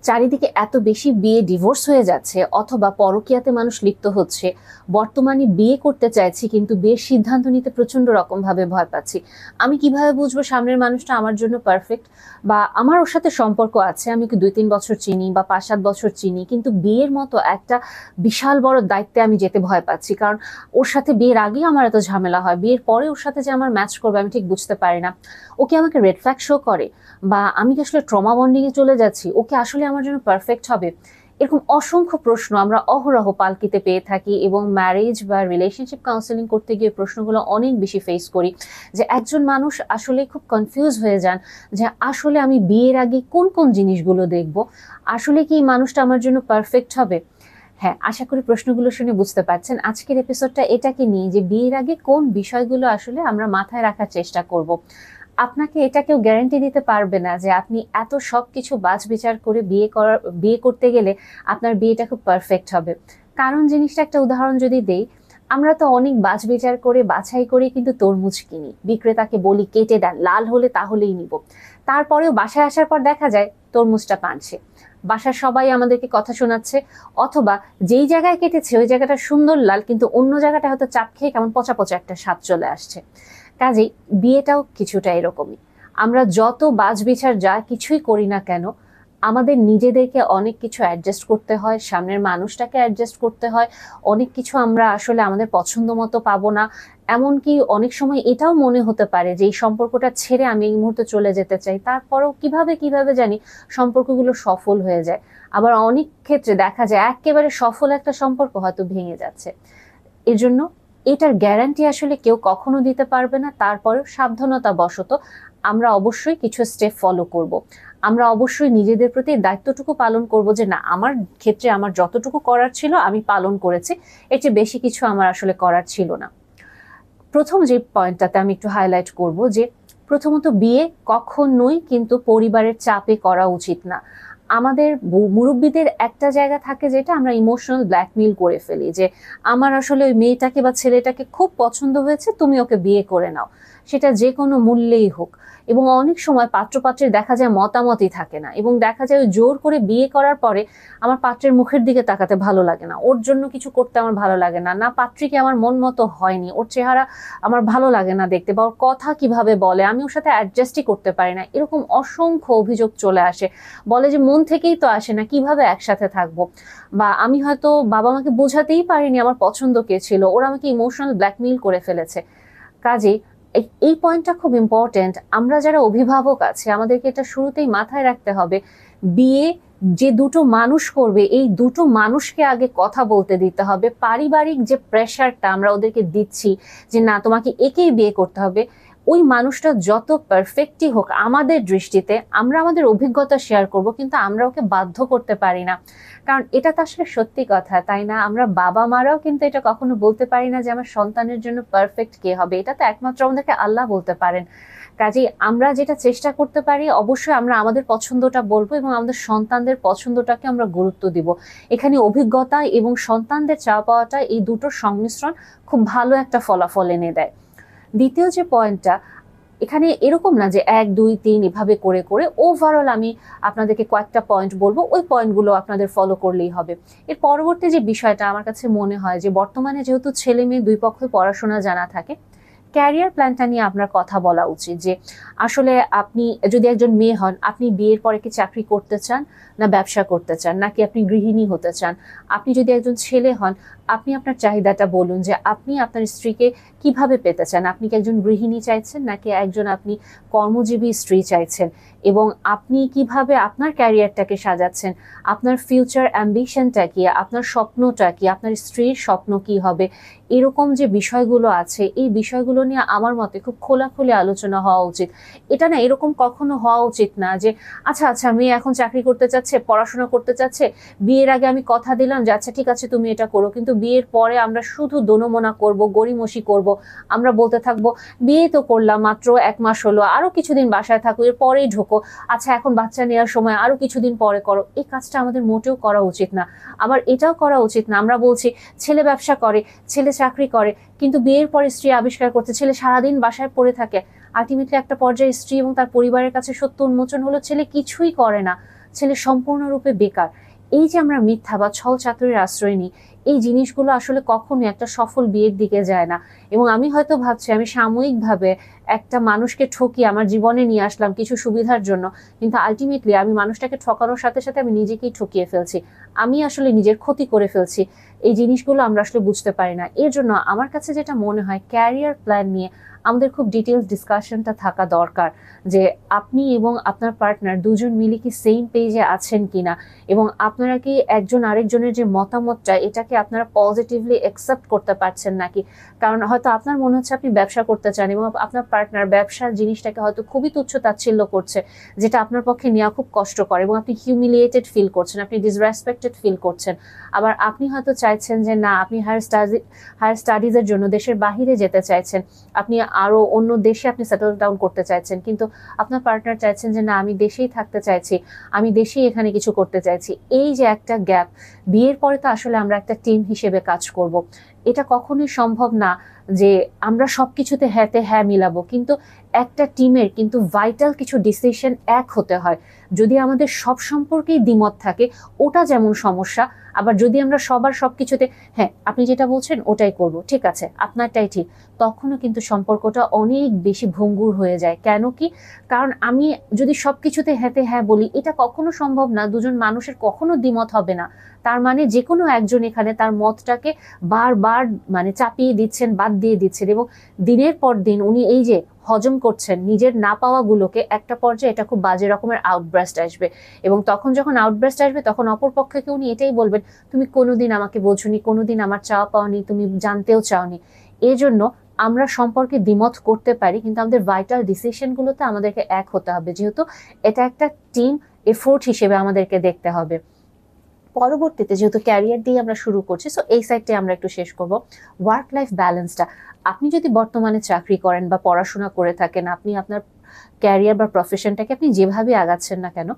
চারিদিকে এত বেশি বিয়ে ডিভোর্স হয়ে যাচ্ছে অথবা পরকীয়াতে মানুষ লিপ্ত হচ্ছে। বর্তমানে বিয়ে করতে চাইছি কিন্তু বিয়ের সিদ্ধান্ত নিতে প্রচন্ড রকম ভাবে ভয় পাচ্ছি। আমি কিভাবে বুঝবো সামনের মানুষটা আমার জন্য পারফেক্ট, বা আমার ওর সাথে সম্পর্ক আছে, আমি ওকে 2-3 বছর চিনি বা 5-7 বছর চিনি, কিন্তু বিয়ের মতো একটা বিশাল বড় দায়িত্বে আমি যেতে ভয় পাচ্ছি। কারণ ওর সাথে বিয়ের আগেই আমার এত ঝামেলা হয়, বিয়ের পরে ওর সাথে যে আমার ম্যাচ করবে আমি ঠিক বুঝতে পারি না। ওকে আমাকে রেড ফ্ল্যাগ শো করে, বা আমি কি আসলে ট্রমা বন্ডিং এ চলে যাচ্ছি, ওকে আসলে আমার জন্য পারফেক্ট হবে? এরকম অসংখ্য প্রশ্ন আমরা অহরহ পালকিতে পেয়ে থাকি, এবং ম্যারেজ বা রিলেশনশিপ কাউন্সেলিং করতে গিয়ে প্রশ্নগুলো অনেক বেশি ফেস করি। যে একজন মানুষ আসলে খুব কনফিউজ হয়ে যান যে আসলে আমি বিয়ের আগে কোন কোন জিনিসগুলো দেখব, আসলে কি এই মানুষটা আমার জন্য পারফেক্ট হবে। হ্যাঁ, আশা করি প্রশ্নগুলো শুনে বুঝতে পারছেন আজকের এপিসোডটা এটাকে নিয়ে, যে বিয়ের আগে কোন বিষয়গুলো আসলে আমরা মাথায় রাখার চেষ্টা করব। আপনাকে এটা কেউ গ্যারান্টি দিতে পারবে না যে আপনি এত সবকিছু বাছ বিচার করে বিয়ে করতে গেলে আপনার বিয়েটা খুব পারফেক্ট হবে। কারণ জিনিসটা একটা উদাহরণ যদি দেই, আমরা তো অনেক বাছ বিচার করে বাছাই করে কিন্তু তরমুজ কিনি, বিক্রেতাকে বলি কেটে দেন, লাল হলে তাহলেই নিব। তারপরেও বাসায় আসার পর দেখা যায় তরমুজটা পানছে, বাসার সবাই আমাদেরকে কথা শোনাচ্ছে, অথবা যেই জায়গায় কেটেছে ওই জায়গাটা সুন্দর লাল, কিন্তু অন্য জায়গাটা হয়তো চাপ খেয়ে কেমন পচা পচা একটা স্বাদ চলে আসছে। কাজেই বিয়েটাও কিছুটা এরকমই। আমরা যত বাছবিচার যা কিছুই করি না কেন, আমাদের নিজেদেরকে অনেক কিছু অ্যাডজাস্ট করতে হয়, সামনের মানুষটাকে অ্যাডজাস্ট করতে হয়। অনেক কিছু আমরা আসলে আমাদের পছন্দ মতো পাবো না। এমনকি অনেক সময় এটাও মনে হতে পারে যে এই সম্পর্কটা ছেড়ে আমি এই মুহূর্তে চলে যেতে চাই, তারপরেও কিভাবে কিভাবে জানি সম্পর্কগুলো সফল হয়ে যায়। আবার অনেক ক্ষেত্রে দেখা যায় একেবারে সফল একটা সম্পর্ক হয়তো ভেঙে যাচ্ছে। এজন্য এটার গ্যারান্টি আসলে কেউ কখনো দিতে পারবে না। তারপরেও সাবধানতা বশত আমরা অবশ্যই কিছু স্টেপ ফলো করব। আমরা অবশ্যই নিজেদের প্রতি দায়িত্বটুকু পালন করব, যে না, আমার ক্ষেত্রে আমার যতটুকু করার ছিল আমি পালন করেছি, এর চেয়ে বেশি কিছু আমার আসলে করার ছিল না। প্রথম যে পয়েন্টটাতে আমি একটু হাইলাইট করব, যে প্রথমত বিয়ে কখনোই কিন্তু পরিবারের চাপে করা উচিত না। আমাদের মুরব্বীদের একটা জায়গা থাকে যেটা আমরা ইমোশনাল ব্ল্যাকমেইল করে ফেলি, যে আমার আসলে ওই মেয়েটাকে বা ছেলেটাকে খুব পছন্দ হয়েছে, তুমি ওকে বিয়ে করে নাও, সেটা যে কোনো মূল্যেই হোক। এবং অনেক সময় পাত্রপাত্রের দেখা যায় মতামতই থাকে না, এবং দেখা যায় ওই জোর করে বিয়ে করার পরে আমার পাত্রের মুখের দিকে তাকাতে ভালো লাগে না, ওর জন্য কিছু করতে আমার ভালো লাগে না, না পাত্রীকে আমার মন মতো হয়নি, ওর চেহারা আমার ভালো লাগে না দেখতে, বা ওর কথা কিভাবে বলে আমি ওর সাথে অ্যাডজাস্টই করতে পারি না, এরকম অসংখ্য অভিযোগ চলে আসে। বলে যে মন থেকেই তো আসে না, কিভাবে একসাথে থাকবো, বা আমি হয়তো বাবা মাকে বোঝাতেই পারিনি আমার পছন্দ কে ছিল, ওরা আমাকে ইমোশনাল ব্ল্যাকমেইল করে ফেলেছে। কাজেই এই পয়েন্টটা খুব ইম্পর্টেন্ট। আমরা যারা অভিভাবক আছে আমাদেরকে এটা শুরুতেই মাথায় রাখতে হবে, বিয়ে যে দুটো মানুষ করবে এই দুটো মানুষকে আগে কথা বলতে দিতে হবে। পারিবারিক যে প্রেশারটা আমরা ওদেরকে দিচ্ছি যে না তোমাকে একেই বিয়ে করতে হবে, ওই মানুষটা যত পারফেক্টই হোক আমাদের দৃষ্টিতে, আমরা আমাদের অভিজ্ঞতা শেয়ার করব, কিন্তু আমরা ওকে বাধ্য করতে পারি না। কারণ এটা তো আসলে সত্যি কথা, তাই না? আমরা বাবা মারাও কিন্তু এটা কখনো বলতে পারি না যে আমার সন্তানের জন্য পারফেক্ট কে হবে, এটা তো একমাত্র আমাদেরকে আল্লাহ বলতে পারেন। কাজেই আমরা যেটা চেষ্টা করতে পারি, অবশ্যই আমরা আমাদের পছন্দটা বলবো এবং আমাদের সন্তানদের পছন্দটাকে আমরা গুরুত্ব দিব। এখানে অভিজ্ঞতা এবং সন্তানদের চাওয়া পাওয়াটা, এই দুটোর সংমিশ্রণ খুব ভালো একটা ফলাফল এনে দেয়। দ্বিতীয় যে পয়েন্টটা, এখানে এরকম না যে 1 2 3 এভাবে করে করে ওভারঅল আমি আপনাদেরকে কয়েকটা পয়েন্ট বলবো, ওই পয়েন্টগুলো আপনাদের ফলো করলেই হবে। এর পরবর্তী যে বিষয়টা আমার কাছে মনে হয়, যে বর্তমানে যেহেতু ছেলে মেয়ে দুই পক্ষই পড়াশোনা জানা থাকে, ক্যারিয়ার প্ল্যানটা নিয়ে আপনার কথা বলা উচিত। যে আসলে আপনি যদি একজন মেয়ে হন, আপনি বিয়ের পরে কি চাকরি করতে চান, না ব্যবসা করতে চান, নাকি আপনি গৃহিণী হতে চান? আপনি যদি একজন ছেলে হন, আপনি আপনার চাহিদাটা বলুন, যে আপনি আপনার স্ত্রীকে কিভাবে পেতে চান। আপনি কি একজন গৃহিণী চাইছেন, নাকি একজন আপনি কর্মজীবী স্ত্রী চাইছেন? এবং আপনি কিভাবে আপনার ক্যারিয়ারটাকে সাজাচ্ছেন, আপনার ফিউচার অ্যাম্বিশনটা কি, আপনার স্বপ্নটা কি, আপনার স্ত্রীর স্বপ্ন কি হবে, এরকম যে বিষয়গুলো আছে, এই বিষয়গুলো নিয়ে আমার মতে খুব খোলাখুলি আলোচনা হওয়া উচিত। এটা না, এরকম কখনো হওয়া উচিত না যে আচ্ছা আচ্ছা মেয়ে এখন চাকরি করতে চাচ্ছে, পড়াশোনা করতে চাচ্ছে, বিয়ের আগে আমি কথা দিলাম যে আচ্ছা ঠিক আছে তুমি এটা করো, কিন্তু বিয়ের পরে আমরা শুধু দোনোমনা করব, গড়িমসি করব। আমরা বলতে থাকবো বিয়ে তো করলাম মাত্র 1 মাস হলো, আরো কিছুদিন বাসায় থাকো, এর পরেই ঢোকো, আচ্ছা এখন বাচ্চা নেওয়ার সময় আরো কিছুদিন পরে করো। এই কাজটা আমাদের মোটেও করা উচিত না। আবার এটাও করা উচিত না, আমরা বলছি ছেলে ব্যবসা করে, ছেলে চাকরি করে, কিন্তু বিয়ের পরে স্ত্রী আবিষ্কার করতে, ছেলে সারাদিন বাসায় পড়ে থাকে, আলটিমেটলি একটা পর্যায়ে স্ত্রী এবং তার পরিবারের কাছে সত্য উন্মোচন হলো ছেলে কিছুই করে না। ছেলে সম্পূর্ণরূপে বেকার। এই যে আমরা মিথ্যা বা ছল চাতুরির আশ্রয় নিই, এই জিনিসগুলো আসলে কখনোই একটা সফল বিয়ের দিকে যায় না। এবং আমি হয়তো ভাবছি আমি সাময়িকভাবে একটা মানুষকে ঠকিয়ে আমার জীবনে নিয়ে আসলাম কিছু সুবিধার জন্য, কিন্তু আলটিমেটলি আমি মানুষটাকে ঠকানোর সাথে সাথে আমি নিজেকেই ঠকিয়ে ফেলছি, আমি আসলে নিজের ক্ষতি করে ফেলছি। এই জিনিসগুলো আমরা আসলে বুঝতে পারি না। এর জন্য আমার কাছে যেটা মনে হয়, ক্যারিয়ার প্ল্যান নিয়ে আমাদের খুব ডিটেলস ডিসকাশনটা থাকা দরকার, যে আপনি এবং আপনার পার্টনার দুজন মিলে কি সেম পেজে আছেন কিনা, এবং আপনারা কি একজন আরেকজনের যে মতামতটা এটাকে আপনারা পজিটিভলি অ্যাকসেপ্ট করতে পারছেন নাকি। কারণ হয়তো আপনার মনে হচ্ছে আপনি ব্যবসা করতে চান এবং আপনার পার্টনার ব্যবসার জিনিসটাকে হয়তো খুবই তুচ্ছ তাচ্ছিল্য করছে, যেটা আপনার পক্ষে নেওয়া খুব কষ্টকর, এবং আপনি হিউমিলিয়েটেড ফিল করছেন, আপনি ডিসরেসপেক্টেড ফিল করছেন। আবার আপনি হয়তো চাইছেন যে না, আপনি হায়ার স্টাডিজের জন্য দেশের বাহিরে যেতে চাইছেন, আপনি আরো অন্য দেশে আপনি সেটেল ডাউন করতে চাইছেন, কিন্তু আপনার পার্টনার চাইছেন যে না, আমি দেশেই থাকতে চাইছি, আমি দেশেই এখানে কিছু করতে চাইছি। এই যে একটা গ্যাপ, বিয়ের পরে তো আসলে আমরা একটা টিম হিসেবে কাজ করব, এটা কখনোই সম্ভব না যে আমরা সবকিছুতে হ্যাঁতে হ্যাঁ মিলাবো, কিন্তু একটা টিমের কিন্তু ভাইটাল কিছু ডিসিশন এক হতে হয়। যদি আমাদের সব সম্পর্কেই দ্বিমত থাকে, ওটা যেমন সমস্যা, আবার যদি আমরা সবার সবকিছুতে হ্যাঁ আপনি যেটা বলছেন ওটাই করব, ঠিক আছে আপনারটাই ঠিক, তখনও কিন্তু সম্পর্কটা অনেক বেশি ভঙ্গুর হয়ে যায়। কেন কি? কারণ আমি যদি সবকিছুতে হ্যাঁতে হ্যাঁ বলি, এটা কখনো সম্ভব না, দুজন মানুষের কখনো দ্বিমত হবে না। তার মানে যে কোনো একজন এখানে তার মতটাকে বারবার মানে চাপিয়ে দিচ্ছেন, বাদ দিয়ে দিচ্ছেন, এবং দিনের পর দিন উনি এই যে হজম করছেন নিজের না পাওয়াগুলোকে, একটা পর্যায়ে এটা খুব বাজে রকমের আউটব্রাস্ট আসবে। এবং তখন যখন আউটব্রাস্ট আসবে, তখন অপর পক্ষকে উনি এটাই বলবেন, তুমি কোনোদিন আমাকে বোঝোনি, কোনোদিন আমার চাওয়া পাওনি, তুমি জানতেও চাওনি। এই জন্য আমরা সম্পর্কে দ্বিমত করতে পারি, কিন্তু আমাদের ভাইটাল ডিসিশনগুলোতে আমাদেরকে এক হতে হবে, যেহেতু এটা একটা টিম এফোর্ট হিসেবে আমাদেরকে দেখতে হবে। পরবর্তীতে যেহেতু ক্যারিয়ার দিয়ে আমরা শুরু করছি, সো এই সাইডটা আমরা একটু শেষ করব, ওয়ার্ক লাইফ ব্যালেন্সটা। আপনি যদি বর্তমানে চাকরি করেন বা পড়াশোনা করে থাকেন, আপনি আপনার ক্যারিয়ার বা প্রফেশনটাকে আপনি যেভাবে আগাচ্ছেন না কেন,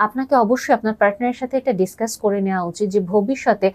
আপনাকে অবশ্যই আপনার পার্টনারের সাথে এটা ডিসকাস করে নেওয়া উচিত যে ভবিষ্যতে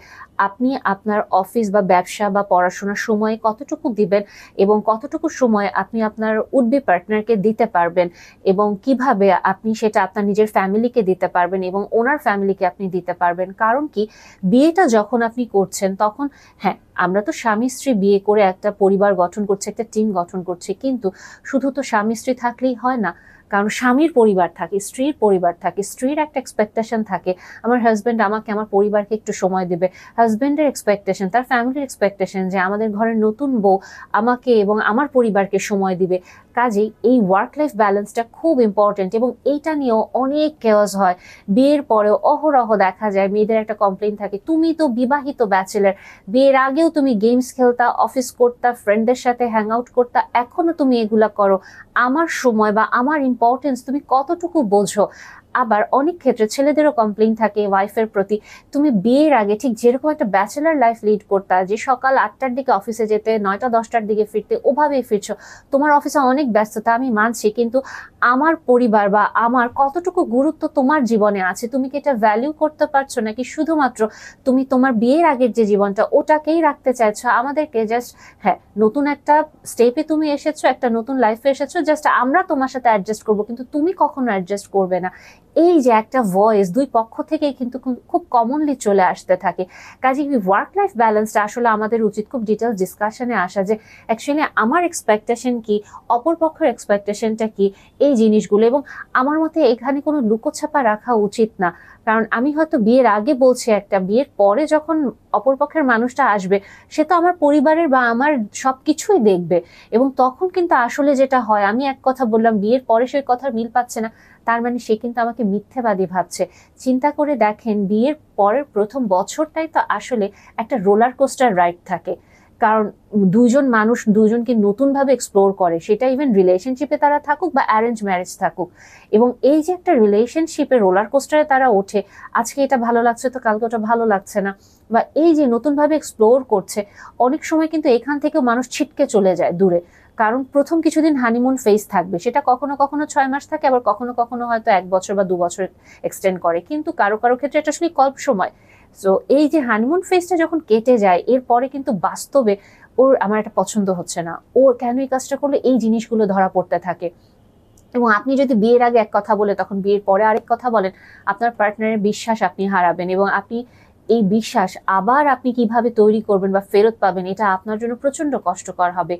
আপনি আপনার অফিস বা ব্যবসা বা পড়াশোনার সময়ে কতটুকু দিবেন, এবং কতটুকু সময় আপনি আপনার উড বি পার্টনারকে দিতে পারবেন, এবং কিভাবে আপনি সেটা আপনার নিজের ফ্যামিলিকে দিতে পারবেন এবং ওনার ফ্যামিলিকে আপনি দিতে পারবেন। কারণ কি, বিয়েটা যখন আপনি করছেন তখন হ্যাঁ আমরা তো স্বামী স্ত্রী বিয়ে করে একটা পরিবার গঠন করছি, একটা টিম গঠন করছি, কিন্তু শুধু তো স্বামী স্ত্রী থাকলেই হয় না। কারণ স্বামীর পরিবার থাকে, স্ত্রীর পরিবার থাকে, স্ত্রীর একটা এক্সপেকটেশন থাকে আমার হাজব্যান্ড আমাকে আমার পরিবারকে একটু সময় দেবে, হাজব্যান্ডের এক্সপেকটেশন, তার ফ্যামিলির এক্সপেকটেশন যে আমাদের ঘরের নতুন বউ আমাকে এবং আমার পরিবারকে সময় দিবে। কাজেই এই ওয়ার্ক লাইফ ব্যালেন্সটা খুব ইম্পর্টেন্ট, এবং এইটা নিয়েও অনেক কেওয়াস হয়। বিয়ের পরেও অহরহ দেখা যায় মেয়েদের একটা কমপ্লেইন থাকে, তুমি তো বিবাহিত ব্যাচেলার, বিয়ের আগেও তুমি গেমস খেলতা, অফিস করতা, ফ্রেন্ডদের সাথে হ্যাং আউট করতা, এখনো তুমি এগুলা করো, আমার সময় বা আমার ইম্পর্টেন্স তুমি কতটুকু বোঝো। আবার অনেক ক্ষেত্রে ছেলেদেরও কমপ্লেইন থাকে ওয়াইফের প্রতি, তুমি বিয়ের আগে ঠিক যেরকম একটা ব্যাচেলার লাইফ লিড করতা, যে সকাল 8টার দিকে অফিসে যেতে, 9টা 10টার দিকে ফিরতে, ওভাবেই ফিরছো, তোমার অফিসে অনেক ব্যস্ততা আমি মানছি, কিন্তু আমার পরিবার বা আমার কতটুকু গুরুত্ব তোমার জীবনে আছে, তুমি কি এটা ভ্যালিউ করতে পারছো, নাকি শুধুমাত্র তুমি তোমার বিয়ের আগের যে জীবনটা ওটাকেই রাখতে চাইছো, আমাদেরকে জাস্ট হ্যাঁ নতুন একটা স্টেপে তুমি এসেছো, একটা নতুন লাইফে এসেছো, জাস্ট আমরা তোমার সাথে অ্যাডজাস্ট করবো, কিন্তু তুমি কখনো অ্যাডজাস্ট করবে না। এই যে একটা ভয়েস দুই পক্ষ থেকেই কিন্তু খুব কমনলি চলে আসতে থাকে। কাজে ওয়ার্ক লাইফ ব্যালেন্সটা আসলে আমাদের উচিত খুব ডিটেলস ডিসকাশনে আসা, যে অ্যাকচুয়ালি আমার এক্সপেকটেশন কি, অপর পক্ষের এক্সপেকটেশনটা কি, এই জিনিসগুলো। এবং আমার মতে এখানে কোনো লুকোছাপা রাখা উচিত না, কারণ আমি হয়তো বিয়ের আগে বলছি একটা, বিয়ের পরে যখন অপর পক্ষের মানুষটা আসবে, সে তো আমার পরিবারের বা আমার সবকিছুই দেখবে, এবং তখন কিন্তু আসলে যেটা হয়, আমি এক কথা বললাম, বিয়ের পরে সে কথার মিল পাচ্ছে না, তার মানে সে কিন্তু আমাকে মিথ্যেবাদী ভাবছে। চিন্তা করে দেখেন, বিয়ের পরের প্রথম বছরটাই তো আসলে একটা রোলার কোস্টার রাইড থাকে, কারণ দুইজন মানুষ দুজনকে নতুন ভাবে এক্সপ্লোর করে, সেটা ইভেন রিলেশনশিপে তারা থাকুক বা অ্যারেঞ্জ ম্যারেজ থাকুক। এবং এই যে একটা রিলেশনশিপে রোলার কোস্টারে তারা ওঠে, আজকে এটা ভালো লাগছে তো কালকে ওটা ভালো লাগছে না, বা এই যে নতুন ভাবে এক্সপ্লোর করছে, অনেক সময় কিন্তু এখান থেকেও মানুষ ছিটকে চলে যায় দূরে। কারণ প্রথম কিছুদিন হানিমুন ফেজ থাকবে, সেটা কখনো কখনো 6 মাস থাকে, আবার কখনো কখনো হয়তো 1 বছর বা 2 বছর এক্সটেন্ড করে, কিন্তু কারো কারো ক্ষেত্রে এটা আসলে কল্প সময়। সো এই যে হানিমুন ফেজটা যখন কেটে যায়, এরপরে কিন্তু বাস্তবে ওর আমার এটা পছন্দ হচ্ছে না, ও কেন এই কাজটা করলো, এই জিনিসগুলো ধরা পড়তে থাকে। এবং আপনি যদি বিয়ের আগে এক কথা বলে তখন বিয়ের পরে আরেক কথা বলেন, আপনার পার্টনারের বিশ্বাস আপনি হারাবেন, এবং আপনি এই বিশ্বাস আবার আপনি কিভাবে তৈরি করবেন বা ফেরত পাবেন, এটা আপনার জন্য প্রচন্ড কষ্টকর হবে।